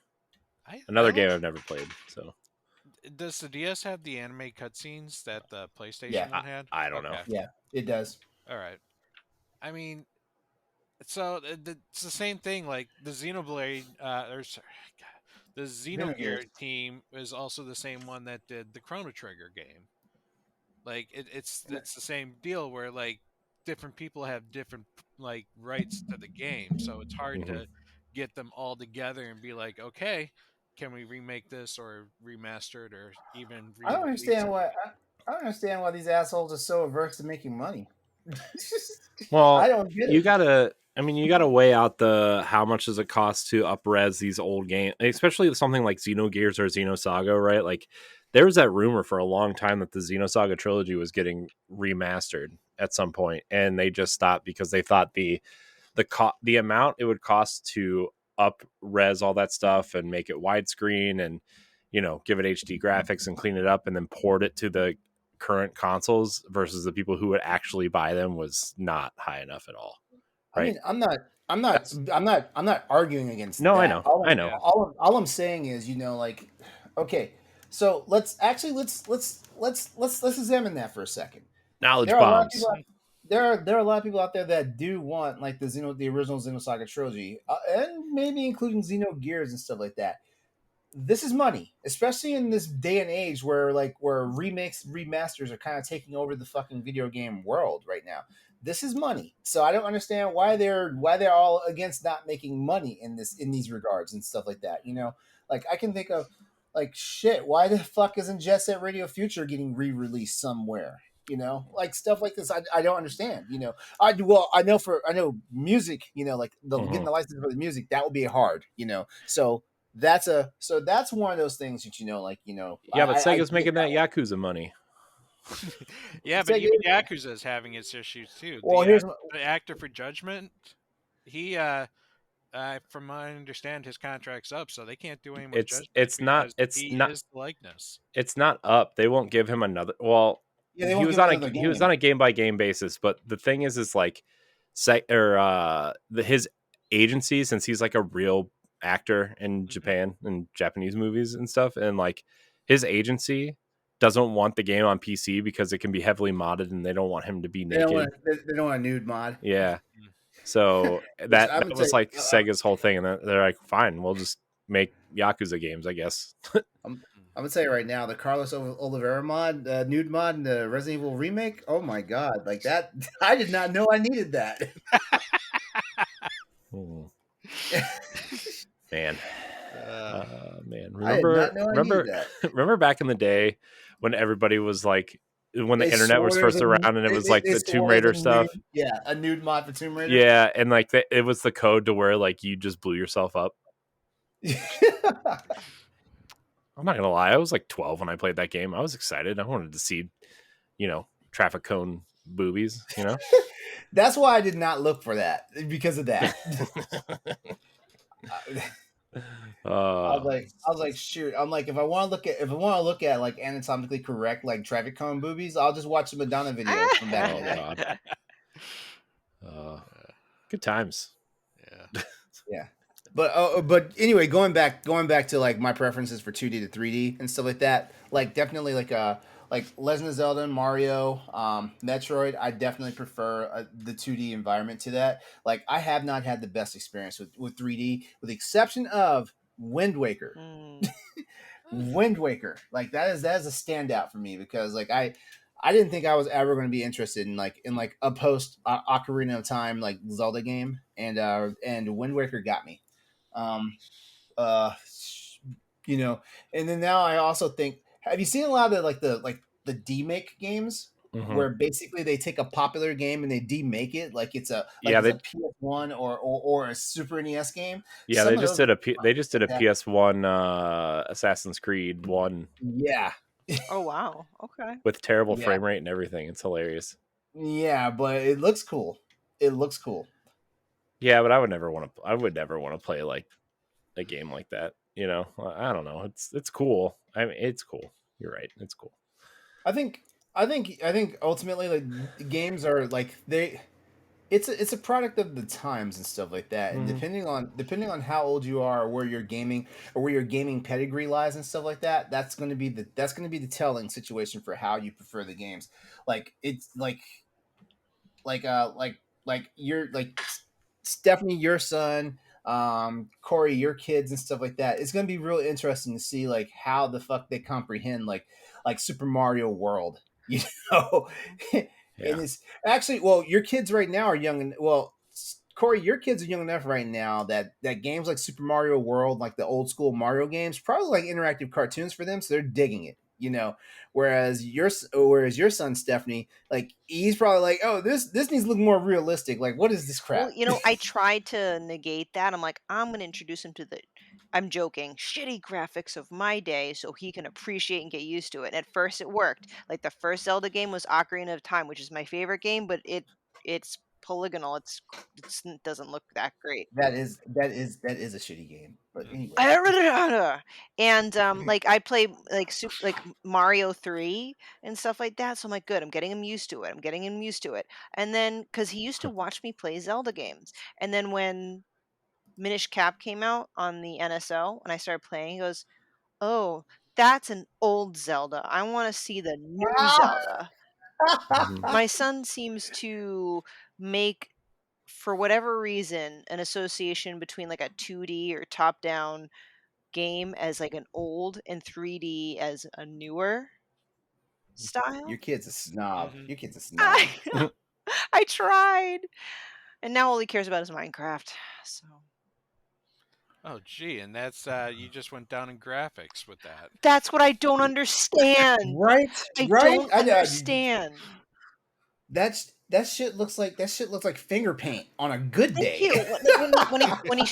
Another game I've never played. So, does the DS have the anime cutscenes that the PlayStation one had? I don't know. Yeah, it does. All right. I mean, so it's the same thing. Like the Xenoblade, the Xenogear team is also the same one that did the Chrono Trigger game. Like it's the same deal where like different people have different like rights to the game, so it's hard to get them all together and be like, okay, can we remake this or remaster it or even? I don't understand why these assholes are so averse to making money. Well, I don't get it. You gotta weigh out how much does it cost to up-res these old games, especially something like Xenogears or Xenosaga, right? Like there was that rumor for a long time that the Xenosaga trilogy was getting remastered at some point, and they just stopped because they thought the amount it would cost to up-res all that stuff and make it widescreen and give it HD graphics and clean it up and then port it to the current consoles versus the people who would actually buy them was not high enough at all. Right? I mean, I'm not arguing against that. I know. All I'm saying is, like, okay, so let's examine that for a second. Knowledge bombs. There are a lot of people out there that do want like the original Xenosaga trilogy, and maybe including Xenogears and stuff like that. this is money, especially in this day and age where remakes, remasters are kind of taking over the fucking video game world right now. This is money, so I don't understand why they're all against not making money in these regards and stuff like that. Like I can think of like shit. Why the fuck isn't Jet Set Radio Future getting re-released somewhere? Like stuff like this. I don't understand. I know music. Like getting the license for the music that would be hard. So that's one of those things that Yeah, but I Sega's get making that one. Yakuza money. Yeah, but Sega even is- Yakuza is having its issues too. well, here's The actor for Judgment, he from what I understand, his contract's up, so they can't do any more Judgment It's not because he is the likeness. it's not up. They won't give him another. Well, yeah, they he won't was give on another he was game. on a game by game basis, but the thing is like, his agency, since he's like a real actor in Japan and Japanese movies and stuff, and like his agency doesn't want the game on PC because it can be heavily modded, and they don't want him to be They don't naked. want a nude mod. Yeah, so that I'm gonna was tell like Sega's whole thing, and they're like, fine, we'll just make Yakuza games, I guess. I'm gonna tell you right now, the Carlos Oliveira mod, nude mod, and the Resident Evil remake. Oh my god, like that! I did not know I needed that. Man. Man, I did not know I needed that. remember back in the day when everybody was like, when the They internet was swore first there's a- around, and it was they- like they the swore Tomb there's Raider a stuff. a nude mod for Tomb Raider. Yeah, and like it was the code to where like you just blew yourself up. I'm not gonna lie, I was like 12 when I played that game. I was excited. I wanted to see, traffic cone boobies. That's why I did not look for that because of that. I was like, shoot. I'm like, if I want to look at like anatomically correct like traffic cone boobies, I'll just watch the Madonna video from back in the day. God. Good times. Yeah. Yeah. But anyway, going back to like my preferences for 2D to 3D and stuff like that, like definitely like Legend of Zelda, Mario, Metroid, I definitely prefer the 2D environment to that. Like I have not had the best experience with 3D, with the exception of Wind Waker. Wind Waker, like that is a standout for me because like I didn't think I was ever going to be interested in a post Ocarina of Time like Zelda game, and Wind Waker got me. And then now I also think, have you seen a lot of the demake games where basically they take a popular game and they demake it like it's a PS1 or a Super NES game? Yeah, they just did a PS1 Assassin's Creed 1. Yeah. Oh wow. Okay. With terrible frame rate and everything. It's hilarious. Yeah, but it looks cool. Yeah, but I would never want to play like a game like that. I don't know. It's cool. I mean, it's cool. You're right. It's cool. I think ultimately like games are like it's a product of the times and stuff like that. And depending on how old you are, or where your gaming pedigree lies and stuff like that, that's going to be the telling situation for how you prefer the games. Like it's like you're like Stephanie, your son, Corey, your kids and stuff like that. It's going to be real interesting to see like how the fuck they comprehend like Super Mario World, Yeah. And it's actually, your kids right now are young, and Corey, your kids are young enough right now that games like Super Mario World, like the old school Mario games, probably like interactive cartoons for them, so they're digging it. Whereas your son Stephanie, like he's probably like, oh, this needs to look more realistic. Like, what is this crap? Well, I tried to negate that. I'm like, I'm going to introduce him to I'm joking, shitty graphics of my day so he can appreciate and get used to it. And at first it worked. Like the first Zelda game was Ocarina of Time, which is my favorite game, but it's polygonal. It doesn't look that great. That is a shitty game. But anyway. And like I play like Mario 3 and stuff like that. So I'm like, good, I'm getting him used to it. And then because he used to watch me play Zelda games. And then when Minish Cap came out on the NSO and I started playing, he goes, oh, that's an old Zelda. I want to see the new Zelda. My son seems to make, for whatever reason, an association between like a 2D or top-down game as like an old and 3D as a newer style. Your kid's a snob. Mhm. Your kid's a snob. I tried, and now all he cares about is Minecraft. So Oh, gee, and that's you just went down in graphics with that. that's what I don't understand. Right, I right. don't understand. That shit looks like finger paint on a good Thank day. you.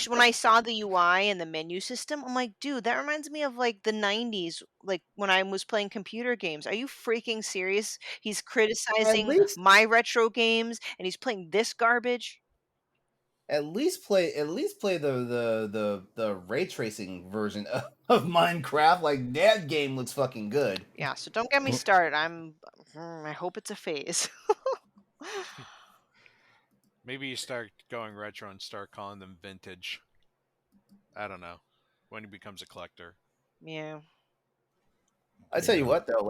When I saw the UI and the menu system, I'm like, dude, that reminds me of like the '90s, like when I was playing computer games. Are you freaking serious? He's At criticizing least my retro games, and he's playing this garbage. play the ray tracing version of Minecraft. Like that game looks fucking good. Yeah, so don't get me started. I hope it's a phase. Maybe you start going retro and start calling them vintage. I don't know. When he becomes a collector. Yeah. I tell you Yeah. what though,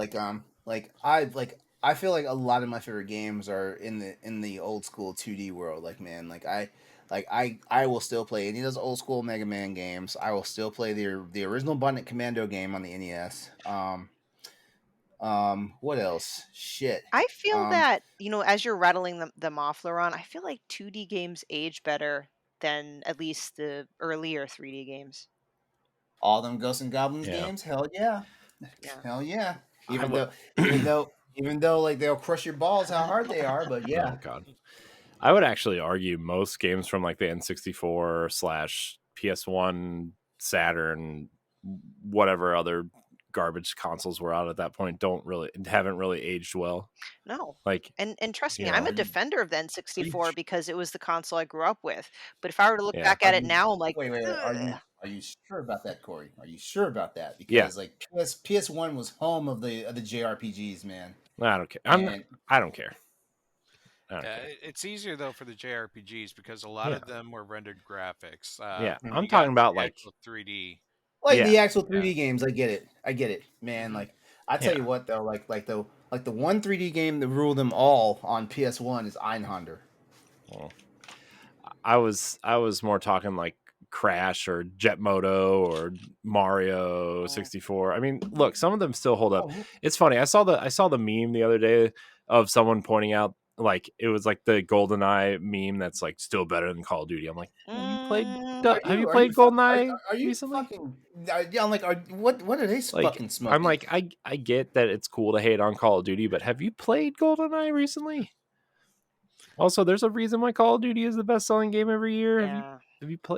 I feel like a lot of my favorite games are in the old school 2D world. Like man, I will still play any of those old school Mega Man games. I will still play the original Button Commando game on the NES. What else? Shit. I feel Um, that, as you're rattling them off, LeRon, I feel like 2D games age better than at least the earlier 3D games. all them Ghosts and Goblins Yeah. games. Hell yeah. Yeah. Hell yeah. I Even would- though even though like they'll crush your balls how hard they are, but yeah. Oh god. I would actually argue most games from like the N64 / PS1, Saturn, whatever other garbage consoles were out at that point haven't really aged well. No. Like And trust me, Yeah, I'm a are you- defender of the are you N64 because it was the console I grew up with. But if I were to look Yeah. back Are at it you- now, I'm like, wait, "Ugh." are you sure about that, Corey? Are you sure about that? Yeah. Because like PS1 was home of the JRPGs, man. I don't care. And I don't care. I don't Yeah, care. it's easier though for the JRPGs because a lot of them were rendered graphics. Yeah, when I'm you got talking about the like actual 3D. like Yeah. the actual 3D games, I get it, man. Mhm. Like I tell Yeah. you what though, the one 3D game that ruled them all on PS1 is Einhander. well, I was more talking like Crash or Jet Moto or Mario 64. I mean, look, some of them still hold up. Oh, It's funny. I saw the meme the other day of someone pointing out like it was like the GoldenEye meme that's like still better than Call of Duty. I'm like, have you played GoldenEye are you recently? fucking? Yeah, I'm like, what are they Like, fucking smoking? I'm like, I get that it's cool to hate on Call of Duty, but have you played GoldenEye recently? Also, there's a reason why Call of Duty is the best selling game every year. Yeah.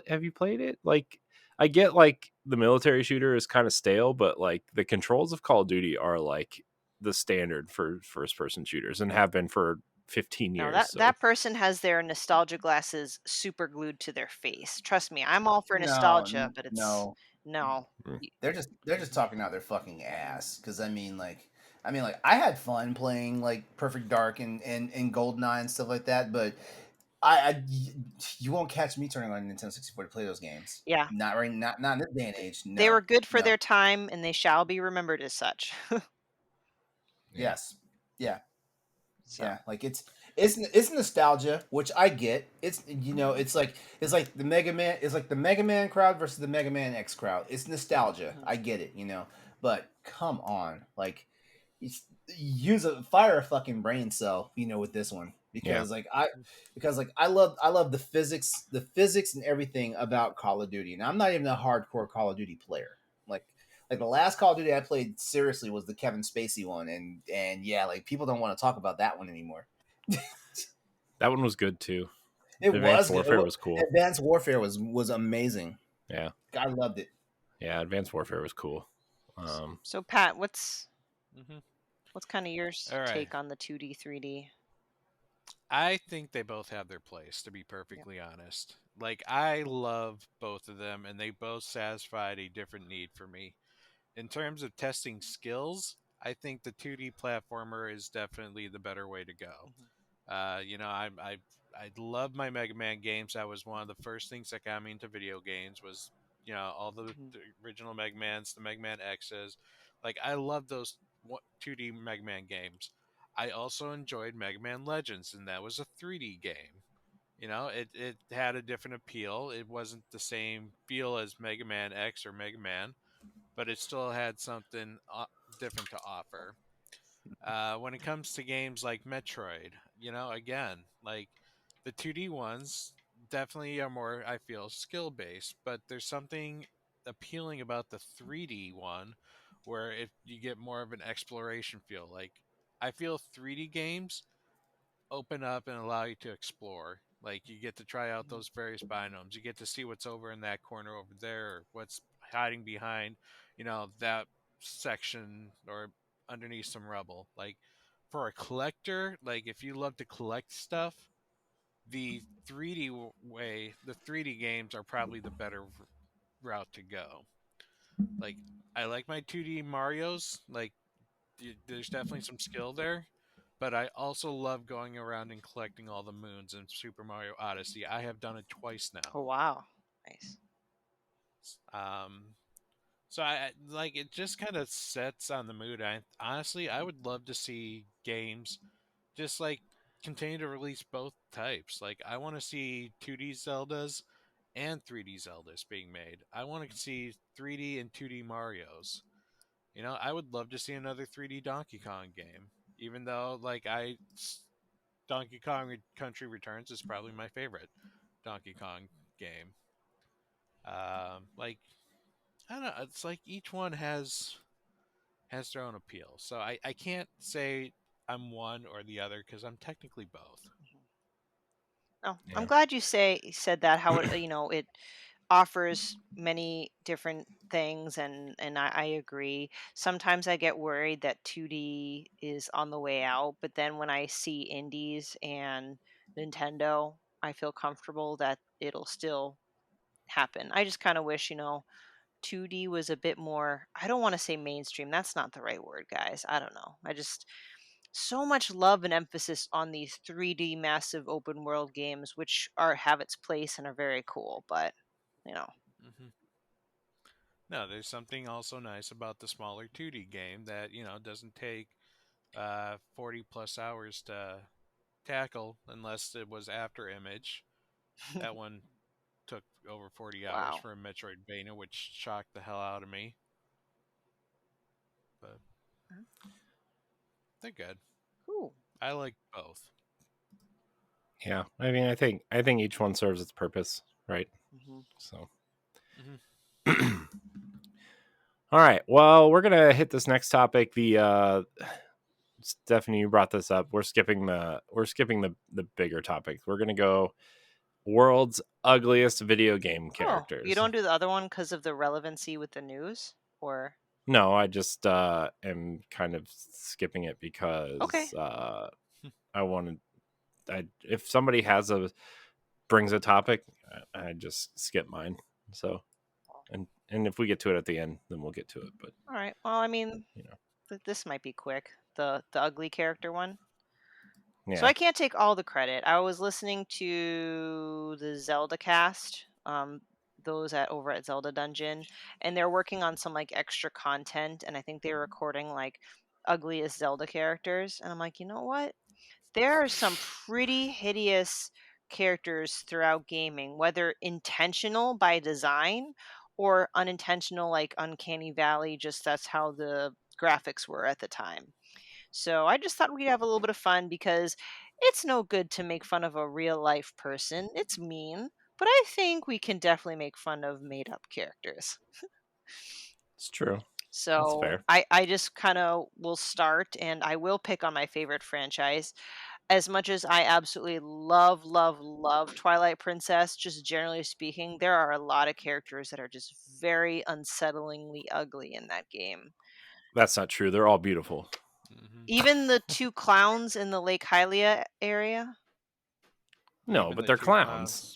Have you played it? Like, I get like the military shooter is kind of stale, but like the controls of Call of Duty are like the standard for first person shooters and have been for 15 No, years. that So that person has their nostalgia glasses super glued to their face. Trust me, I'm all for No, nostalgia, but it's no, no. they're just talking out their fucking ass. Because I mean, like I had fun playing like Perfect Dark and Goldeneye and stuff like that, but you won't catch me turning on Nintendo 64 to play those games. Yeah. Not right, not in this day and age. No, They were good for no. their time and they shall be remembered as such. Yes, yeah. So, Yeah, like it's nostalgia, which I get. It's it's like the Mega Man. It's like the Mega Man crowd versus the Mega Man X crowd. It's nostalgia. I get it, But come on, like, fire a fucking brain cell, with this one because I love the physics and everything about Call of Duty, and I'm not even a hardcore Call of Duty player. Like the last Call of Duty I played seriously was the Kevin Spacey one, and yeah, like people don't want to talk about that one anymore. that one was good too. It Advanced was Warfare was cool. Advanced Warfare was amazing. Yeah, I loved it. yeah, Advanced Warfare was cool. so Pat, what's Mhm. kind of your All right. take on the 2D, 3D? I think they both have their place, to be perfectly honest. Like, I love both of them, and they both satisfied a different need for me. In terms of testing skills, I think the 2D platformer is definitely the better way to go. I love my Mega Man games. That was one of the first things that got me into video games. Was all the original Mega Mans, the Mega Man X's. Like, I love those 2D Mega Man games. I also enjoyed Mega Man Legends, and that was a 3D game. It had a different appeal. It wasn't the same feel as Mega Man X or Mega Man, but it still had something different to offer. When it comes to games like Metroid, again, like the 2D ones definitely are more, I feel, skill based, but there's something appealing about the 3D one where you get more of an exploration feel. Like, I feel 3D games open up and allow you to explore. Like, you get to try out those various biomes. You get to see what's over in that corner over there, or what's hiding behind, that section or underneath some rubble. Like, for a collector, like if you love to collect stuff, the 3D the 3D games are probably the better route to go. Like, I like my 2D Mario's. Like, there's definitely some skill there, but I also love going around and collecting all the moons in Super Mario Odyssey. I have done it twice Oh now. wow, nice. Um, so like it just kind of sets on the mood. I would love to see games just like continue to release both types. Like, I want to see 2D Zeldas and 3D Zeldas being made. I want to see 3D and 2D Marios. I would love to see another 3D Donkey Kong game. Even though, like, Donkey Kong Country Returns is probably my favorite Donkey Kong game. Like, I don't know. It's like each one has their own appeal. So I can't say I'm one or the other because I'm technically both. Oh, Yeah. I'm glad you said that. How it it offers many different things, and I agree. Sometimes I get worried that 2D is on the way out, but then when I see indies and Nintendo, I feel comfortable that it'll still happen. I just kind of wish 2D was a bit more, I don't want to say mainstream. That's not the right word, guys. I don't know. I just so much love and emphasis on these 3D massive open world games, which have its place and are very cool, but you know. hmm No, there's something also nice about the smaller 2D game that doesn't take 40 plus hours to tackle unless it was after Image. That one took over 40 hours Wow. for a Metroidvania, which shocked the hell out of me. But they're good. Cool. I like both. Yeah, I mean, I think each one serves its purpose, right? Mm-hmm. So, hmm all right. Well, we're gonna hit this next topic. The Stephanie, you brought this up. We're skipping the bigger topic. We're gonna go world's ugliest video game Oh, you characters. don't do the other one because of the relevancy with the news, or No, I just am kind of skipping it because okay. I wanted. If somebody brings a topic, I just skip mine. So, and if we get to it at the end, then we'll get to it. But All right. Well, I mean, this might be quick. The ugly character one. yeah, So I can't take all the credit. I was listening to the Zelda cast, those over at Zelda Dungeon, and they're working on some like extra content, and I think they're recording like ugliest Zelda characters, and I'm like, you know what? There are some pretty hideous characters throughout gaming, whether intentional by design or unintentional, like Uncanny Valley. Just that's how the graphics were at the time. So I just thought we'd have a little bit of fun because it's no good to make fun of a real life person. It's mean, but I think we can definitely make fun of made up characters. it's true. That's So fair. I just kind of will start and I will pick on my favorite franchise. As much as I absolutely love, love, love Twilight Princess, just generally speaking, there are a lot of characters that are just very unsettlingly ugly in that game. That's not true. They're all beautiful. Even the two clowns in the Lake Hylia area. No, Even but the they're two clowns. clowns.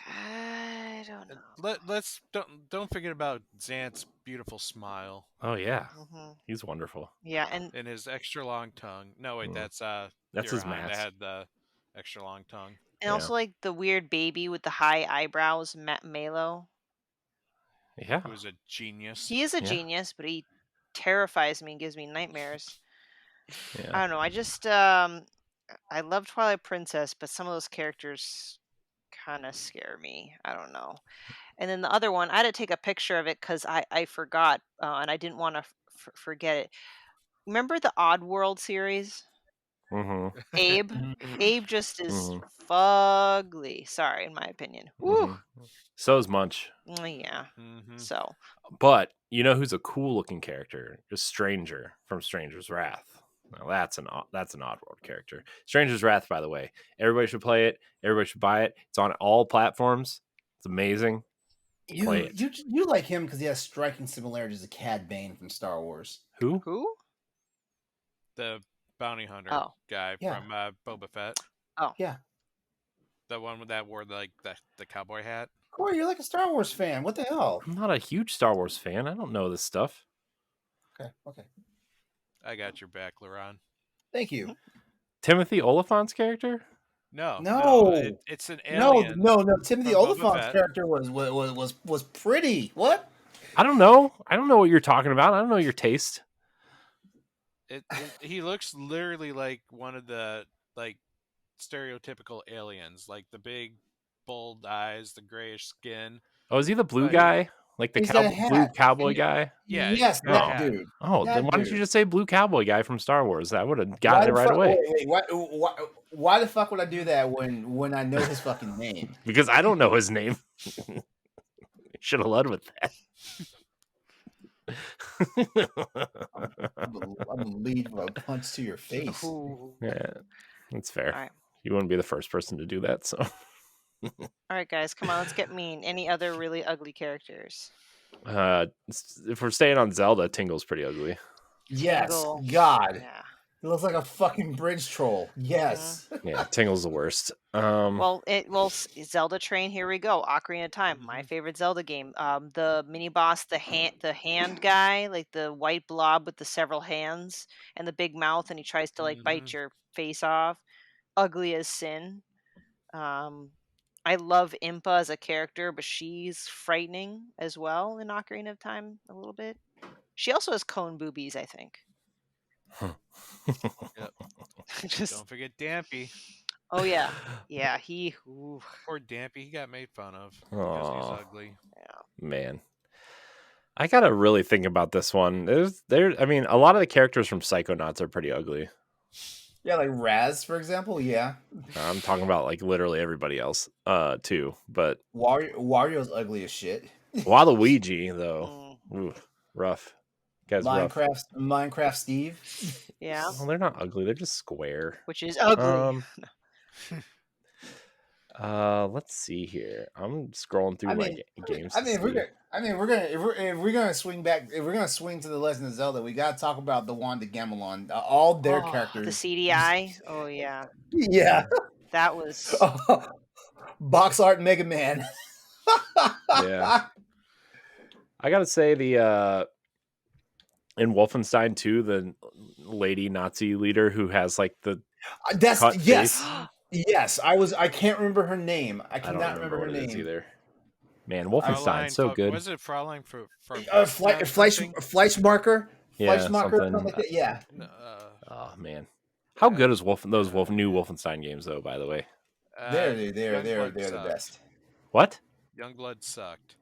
I don't know. Let's don't forget about Xant's beautiful smile Oh yeah, Hmm. he's wonderful. Yeah, and and his extra long tongue. No, wait, Mm. that's That's his Dirrig that mask. had the extra long tongue. Yeah, also like the weird baby with the high eyebrows, Malo. yeah, Who is a genius. He is a yeah, genius, but he terrifies me and gives me nightmares. I yeah. don't know. I just I love Twilight Princess, but some of those characters kind of scare me. I don't know. And then the other one, I had to take a picture of it because I forgot and I didn't want to forget it. Remember the Oddworld series? Mm-hmm. Abe? Mhm. Abe just is Mhm. fugly. Sorry, in my opinion. Woo. Mm-hmm. So is Munch. Yeah. Mhm. So But you know who's a cool looking character? Just Stranger from Stranger's Wrath. Now that's an Oddworld character. Stranger's Wrath, by the way. Everybody should play it. Everybody should buy it. It's on all platforms. It's amazing. Play it. You like him because he has striking similarities to Cad Bane from Star Wars. Who? who? The bounty hunter Oh. guy Yeah. from Boba Fett. Oh. Yeah. The one with that wore like the cowboy hat. Corey, you're like a Star Wars fan. What the hell? I'm not a huge Star Wars fan. I don't know this stuff. Okay. I got your back, LeRon. Thank you. Timothy Oliphant's character? No. It's an No, alien. Timothy from Boba Oliphant's Fett. character was pretty. What? I don't know. I don't know what you're talking about. I don't know your taste. He looks literally like one of the like stereotypical aliens, like the big bold eyes, the grayish skin. Oh, is he the blue But- guy? Like the He's got a hat. blue cowboy guy? Yeah, Yes, he's got that a hat. dude. Oh, That then why don't dude. you just say blue cowboy guy from Star Wars? I would have gotten it the right fuck- away. Wait, why the fuck would I do that when I know his fucking name? Because I don't know his name. Should have led with that. I'm gonna lead with a punch to your face. Ooh. Yeah, that's fair. All right. You wouldn't be the first person to do that, so. All right, guys, come on, let's get mean. Any other really ugly characters? If we're staying on Zelda, Tingle's pretty ugly. Yes, Tingle. God, Yeah. he looks like a fucking bridge troll. Yes. Yeah, Tingle's the worst. Well, Zelda Train. Here we go. Ocarina of Time, my favorite Zelda game. The mini boss, the hand guy, like the white blob with the several hands and the big mouth, and he tries to like bite your face off. Ugly as sin. I love Impa as a character, but she's frightening as well in Ocarina of Time a little bit. She also has cone boobies, I think. Yep. Just Don't forget Dampy. oh yeah, yeah. He Poor Dampy, he got made fun of because Aw. he's ugly. Man. I gotta really think about this one. I mean, a lot of the characters from Psychonauts are pretty ugly. Yeah, like Raz, for example. Yeah, I'm talking about like literally everybody else, too. But Wario's ugly as shit. Waluigi, though, ooh, rough. Guys, rough. Minecraft Steve. yeah, Well, they're not ugly. They're just square. which is ugly. Let's see here. I'm scrolling through my games. If we're gonna swing to the Legend of Zelda, we gotta talk about the Wand of Gamelon. All their The characters. CDI. Oh yeah, Yeah. that was. Box art Mega Man. Yeah. I gotta say the in Wolfenstein 2, the lady Nazi leader who has like the That's cut yes. face. Yes, I can't remember her name. I I don't cannot remember her what it is name. either. Man, Wolfenstein's so good. Was it Fraulein for Fleischmarker? Yeah, Fleischmarker, something. something like that. Yeah. Oh man, how good is those new Wolfenstein games though? By the way, They're the best. what? Youngblood sucked.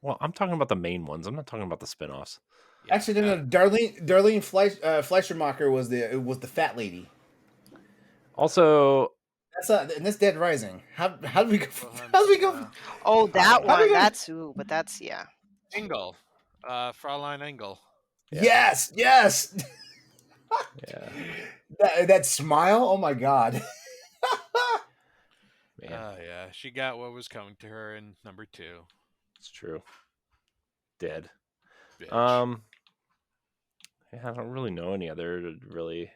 Well, I'm talking about the main ones. I'm not talking about the spin-offs. Yeah, Actually, no. Darlene Fleischmarker was the fat lady. Also, That's Dead Rising. How do we go? How do we go? Oh, that How do one. we- That's but that's yeah. Engel, Fraulein Engel. Yeah. Yes. yeah, that smile. Oh my god. man, Yeah, she got what was coming to her in number 2. it's true. Dead. Bitch. Yeah, I don't really know any other really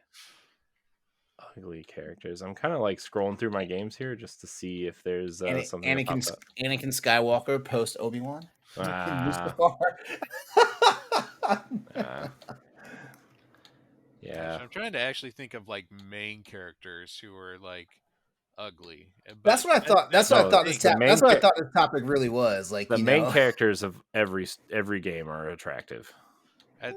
ugly characters. I'm kind of like scrolling through my games here just to see if there's something. that pops up. Anakin Skywalker post Obi-Wan. Ah, yeah. I'm trying to actually think of like main characters who are like ugly. That's what I thought. That's what I thought. This topic really was like. The main characters of every game are attractive.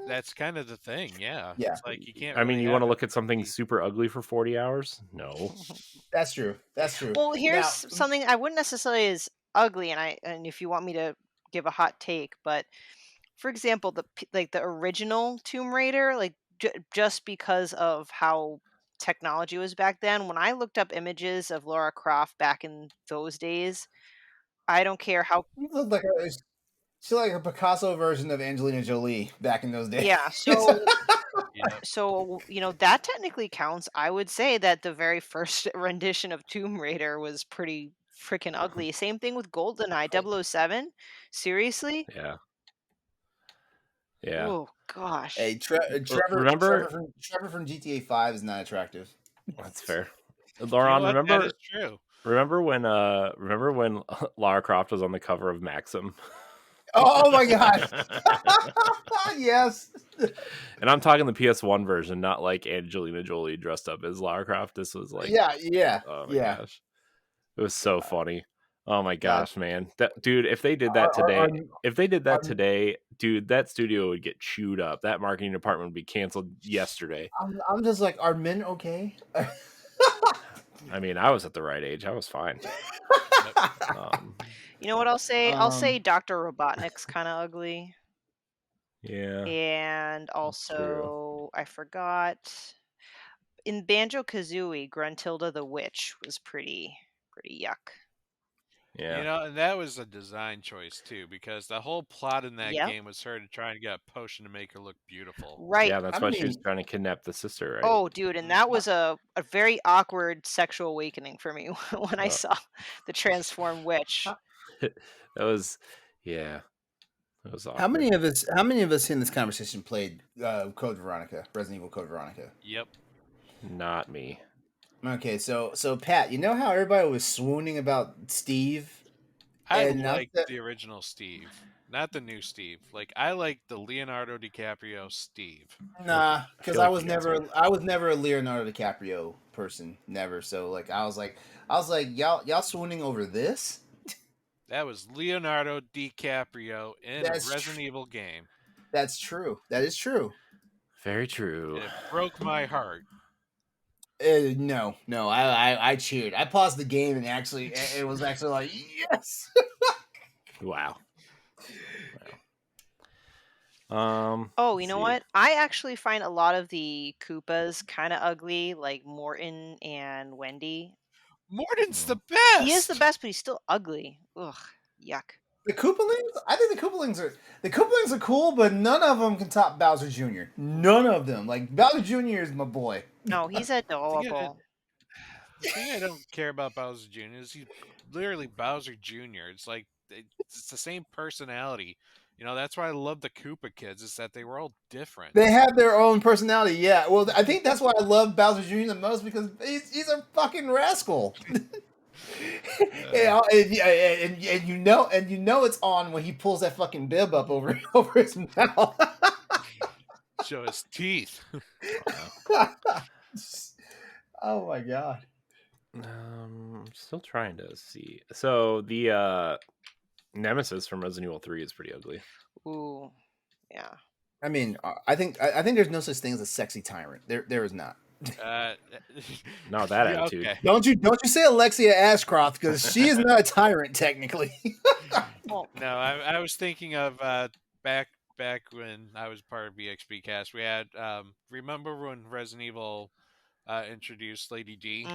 That's kind of the thing, yeah. Yeah. It's like you can't. I mean, really you want to have look it at something be- super ugly for 40 hours? No. That's true. That's true. Well, here's Now, something I wouldn't necessarily as ugly, and if you want me to give a hot take, but for example, like the original Tomb Raider, like just because of how technology was back then. When I looked up images of Laura Croft back in those days, I don't care how. you look like she's like a Picasso version of Angelina Jolie back in those days. Yeah, so Yeah. that technically counts. I would say that the very first rendition of Tomb Raider was pretty freaking ugly. Same thing with GoldenEye 007. Seriously? Yeah. Yeah. Oh gosh. Hey, Trevor Remember? Trevor from GTA 5 is not attractive. That's fair. You know Lauren, what? That remember? is true. Remember when Lara Croft was on the cover of Maxim? Oh my god. Yes. And I'm talking the PS1 version, not like Angelina Jolie dressed up as Lara Croft. This was like, Yeah. oh my Yeah. gosh, it was so funny. Oh my God. gosh, man, dude, if they did that today, dude, that studio would get chewed up. That marketing department would be canceled yesterday. I'm just like, are men okay? I mean, I was at the right age. I was fine. You know what I'll say? I'll say Dr. Robotnik's kind of ugly. Yeah. And true. also, I forgot in Banjo Kazooie, Gruntilda the Witch was pretty yuck. Yeah. You know, and that was a design choice too, because the whole plot in that Yep. game was her to try and get a potion to make her look beautiful. Right. Yeah, that's I why she was mean- trying to kidnap the sister, right? Oh, dude, and that was a very awkward sexual awakening for me when I Oh. saw the transformed witch. That was, yeah, that was awkward. How many of us in this conversation played Code Veronica, Resident Evil Code Veronica? Yep. Not me. Okay, so Pat, you know how everybody was swooning about Steve? I And not like that- the original Steve, not the new Steve. Like I like the Leonardo DiCaprio Steve. Nah, because feel I like was you guys never a Leonardo DiCaprio person, never. So like I was like y'all swooning over this? That was Leonardo DiCaprio in That's a Resident Evil game. That's true. That is true. Very true. It broke my heart. No, I cheered. I paused the game and actually, it was actually like, yes. Wow. Oh, you know what? I actually find a lot of the Koopas kind of ugly, like Morton and Wendy. Morton's the best. He is the best, but he's still ugly. Ugh, yuck. The Koopalings? I think the Koopalings are cool, but none of them can top Bowser Jr. None of them. Like Bowser Jr. is my boy. No, he's adorable. The thing I don't care about Bowser Jr. is he's literally Bowser Jr. It's like it's the same personality. You know, that's why I love the Koopa kids, is that they were all different. They have their own personality. Yeah. Well, I think that's why I love Bowser Jr. the most, because he's a fucking rascal. and you know it's on when he pulls that fucking bib up over his mouth. Show his teeth. Oh my god. I'm still trying to see. So the Nemesis from Resident Evil 3 is pretty ugly. Ooh, yeah. I mean, I think there's no such thing as a sexy tyrant. There is not. Not that attitude. Okay. Don't you say Alexia Ashcroft, because she is not a tyrant technically. Well, No, I was thinking of back when I was part of BXB Cast. We had remember when Resident Evil introduced Lady D,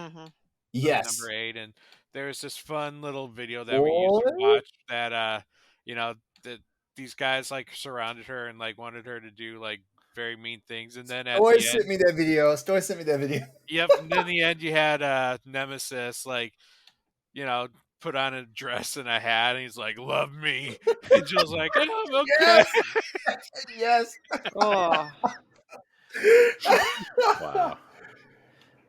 Yes. number 8, and there's this fun little video that we used to watch that you know, that these guys like surrounded her and like wanted her to do like very mean things, and then at Story the sent end, me that video. Story sent me that video. yep, and then the end you had Nemesis like, you know, put on a dress and a hat, and he's like, "Love me," and Jill's like, "Oh, okay." Yes. oh, Wow.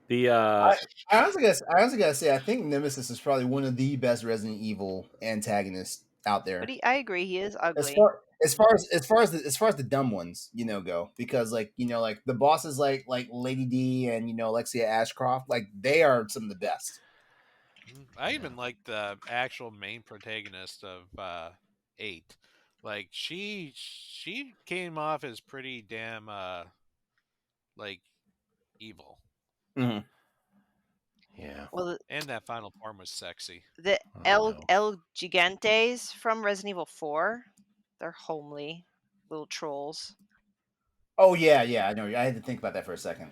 The I honestly gotta say, I think Nemesis is probably one of the best Resident Evil antagonists out there. but I agree, he is ugly. As far as the dumb ones, go, because like like the bosses like Lady D and Alexia Ashcroft, like they are some of the best. I even like the actual main protagonist of 8. Like she came off as pretty damn like evil, Mhm. Yeah. Well, and that final form was sexy. the Oh, no. El Gigantes from Resident Evil 4, they're homely little trolls. Oh yeah, I know. I had to think about that for a second.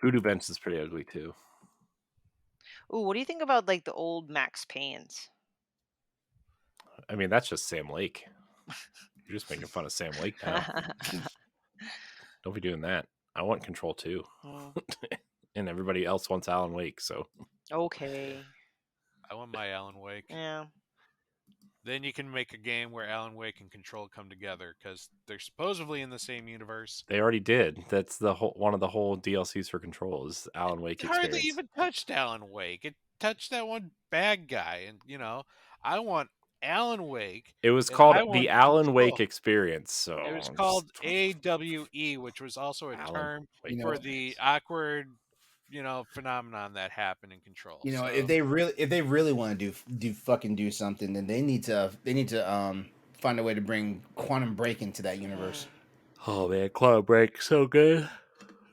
Voodoo Bench is pretty ugly too. Ooh, what do you think about like the old Max Paynes? I mean, that's just Sam Lake. You're just making fun of Sam Lake now. Don't be doing that. I want Control too. Mm, And everybody else wants Alan Wake, so okay. I want my Alan Wake. Yeah. Then you can make a game where Alan Wake and Control come together because they're supposedly in the same universe. they already did. That's the whole one of the whole DLCs for Control is Alan Wake It hardly experience. even touched Alan Wake. It touched that one bad guy, and I want Alan Wake. It was and called I want the Alan Control. Wake experience. So It was called AWE, which was also a Alan term Wake for experience. the awkward, phenomenon that happened in Control. You know, So, if they really want to do something, then they need to find a way to bring Quantum Break into that universe. Oh man, Quantum Break, so good.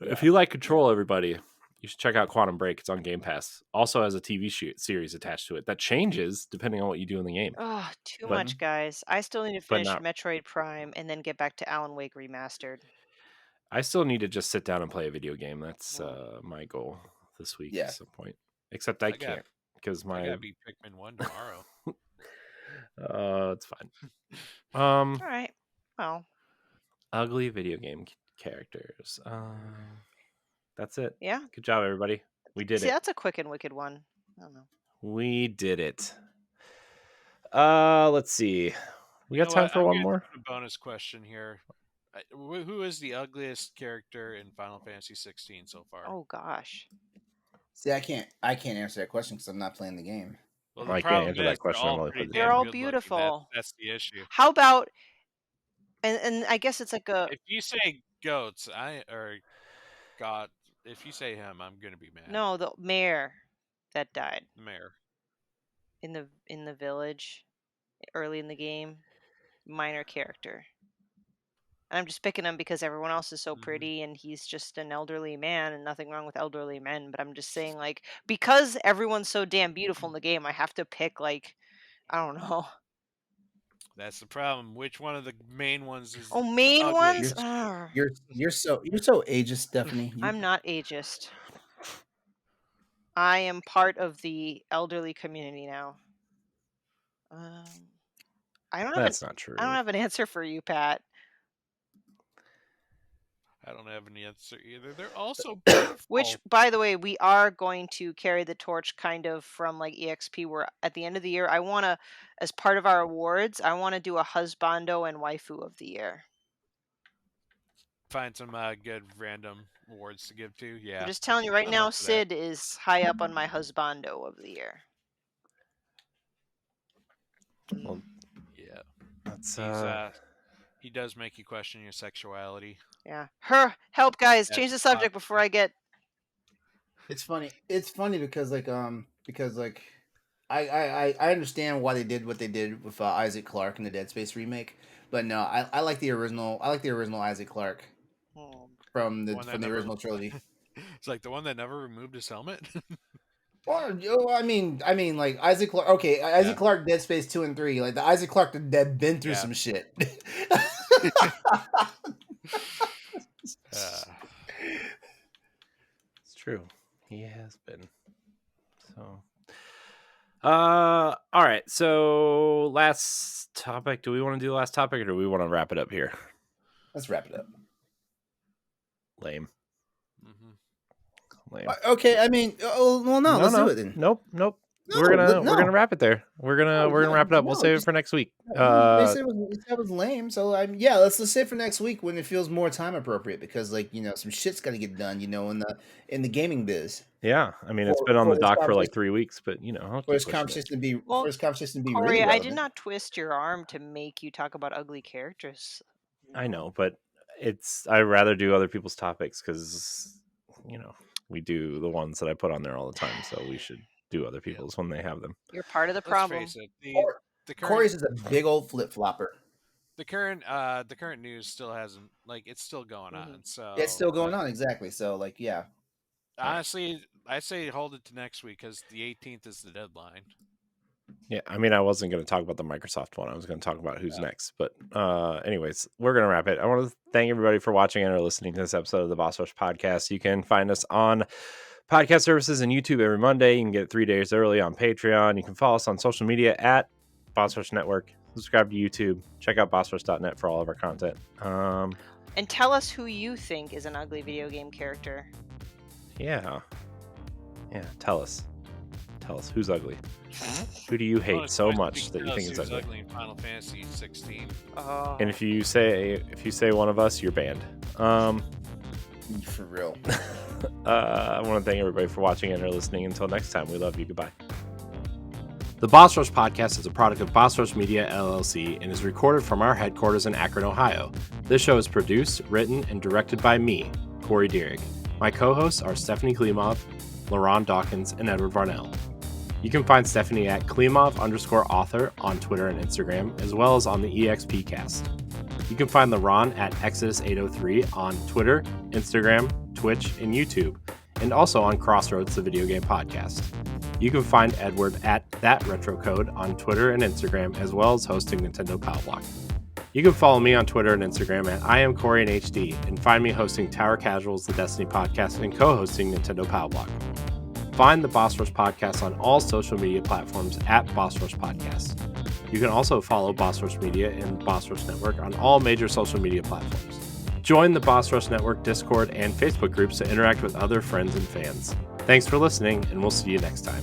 If you like Control, everybody, you should check out Quantum Break. It's on Game Pass. Also has a TV series attached to it that changes depending on what you do in the game. Oh, too But- much, guys. I still need to but finish not- Metroid Prime and then get back to Alan Wake Remastered. I still need to just sit down and play a video game. That's my goal this week Yeah. at some point. Except I can't because I my gotta beat Pikmin 1 tomorrow. it's fine. All right. Well, Ugly video game characters. That's it. yeah. Good job, everybody. We did See, it. that's a quick and wicked one. I don't know. We did it. Let's see. We got You know time what? for I'm one gonna more. do a bonus question here. Who is the ugliest character in Final Fantasy 16 so far? Oh gosh. See, I can't answer that question because I'm not playing the game. Well, I the can't problem answer that is question. they're I'm all only pretty playing They're damn all good-looking. beautiful. That's the issue. How about and I guess it's like a If you say goats, if you say him, I'm gonna be mad. no, the mayor that died Mayor. in the village early in the game. Minor character. And I'm just picking him because everyone else is so Mhm. pretty and he's just an elderly man, and nothing wrong with elderly men, but I'm just saying, like, because everyone's so damn beautiful in the game, I have to pick, like, I don't know. That's the problem. Which one of the main ones is Oh, main ugly? ones? You're so ageist, Stephanie. I'm not ageist. I am part of the elderly community now. I don't have That's not true. I don't have an answer for you, Pat. I don't have any answer either. They're also beautiful. Which, by the way, we are going to carry the torch kind of from like EXP, where at the end of the year, I want to, as part of our awards, I want to do a husbando and waifu of the year. Find some good random awards to give to. Yeah. I'm just telling you right I'm now, up for that. Sid is high up on my husbando of the year. Well, Yeah. that's He does make you question your sexuality. Yeah. Help, guys. Change the subject before I get. It's funny. It's funny because I understand why they did what they did with Isaac Clarke in the Dead Space remake, but no, I like the original. I like the original Isaac Clarke from the original trilogy. It's like the one that never removed his helmet. Well, I mean, like Isaac Clarke. Okay, Isaac Clarke, Dead Space 2 and 3. Like the Isaac Clarke that been through some shit. It's true. He has been. So, all right. So, last topic. Do we want to do the last topic, or do we want to wrap it up here? Let's wrap it up. Lame. Mm-hmm. Lame. Okay, I mean, let's do it then. Nope. No, we're gonna wrap it there. We're gonna wrap it up. We'll save it for next week. They said it was lame, so let's save it for next week when it feels more time appropriate because some shit's got to get done, in the gaming biz. Yeah, I mean it's been on the dock for like 3 weeks, but I'll keep First pushing conversation it. to be Corey, really I relevant. did not twist your arm to make you talk about ugly characters. I know, but I'd rather do other people's topics because we do the ones that I put on there all the time, so we should do other people's when they have them. You're part of the Let's problem. face it, the Corey's current is a big old flip flopper. the current news still hasn't, like, it's still going on. So It's still going on, exactly. So, like, yeah. honestly, I say hold it to next week because the 18th is the deadline. Yeah, I mean, I wasn't going to talk about the Microsoft one. I was going to talk about who's next. But anyways, we're going to wrap it. I want to thank everybody for watching and or listening to this episode of the Boss Rush Podcast. You can find us on podcast services and YouTube every Monday. You can get it 3 days early on Patreon. You can follow us on social media at Boss Rush Network. Subscribe to YouTube. Check out bossrush.net for all of our content. And tell us who you think is an ugly video game character. Yeah, tell us who's ugly. Who do you hate so much that you think is ugly? In Final Fantasy 16. And if you say one of us, you're banned. For real. I want to thank everybody for watching and or listening. Until next time, we love you. Goodbye. The Boss Rush Podcast is a product of Boss Rush Media, LLC, and is recorded from our headquarters in Akron, Ohio. This show is produced, written, and directed by me, Corey Dirrig. My co-hosts are Stephanie Klimov, LeRon Dawkins, and Edward Varnell. You can find Stephanie at Klimov_author on Twitter and Instagram, as well as on the EXP cast. You can find LeRon at Exodus803 on Twitter, Instagram, Twitch, and YouTube, and also on Crossroads, the video game podcast. You can find Edward at ThatRetroCode on Twitter and Instagram, as well as hosting Nintendo Power Block. You can follow me on Twitter and Instagram at IamCoreyInHD, and find me hosting Tower Casuals, the Destiny podcast, and co-hosting Nintendo Power Block. Find the Boss Rush Podcast on all social media platforms at Boss Rush Podcast. You can also follow Boss Rush Media and Boss Rush Network on all major social media platforms. Join the Boss Rush Network Discord and Facebook groups to interact with other friends and fans. Thanks for listening, and we'll see you next time.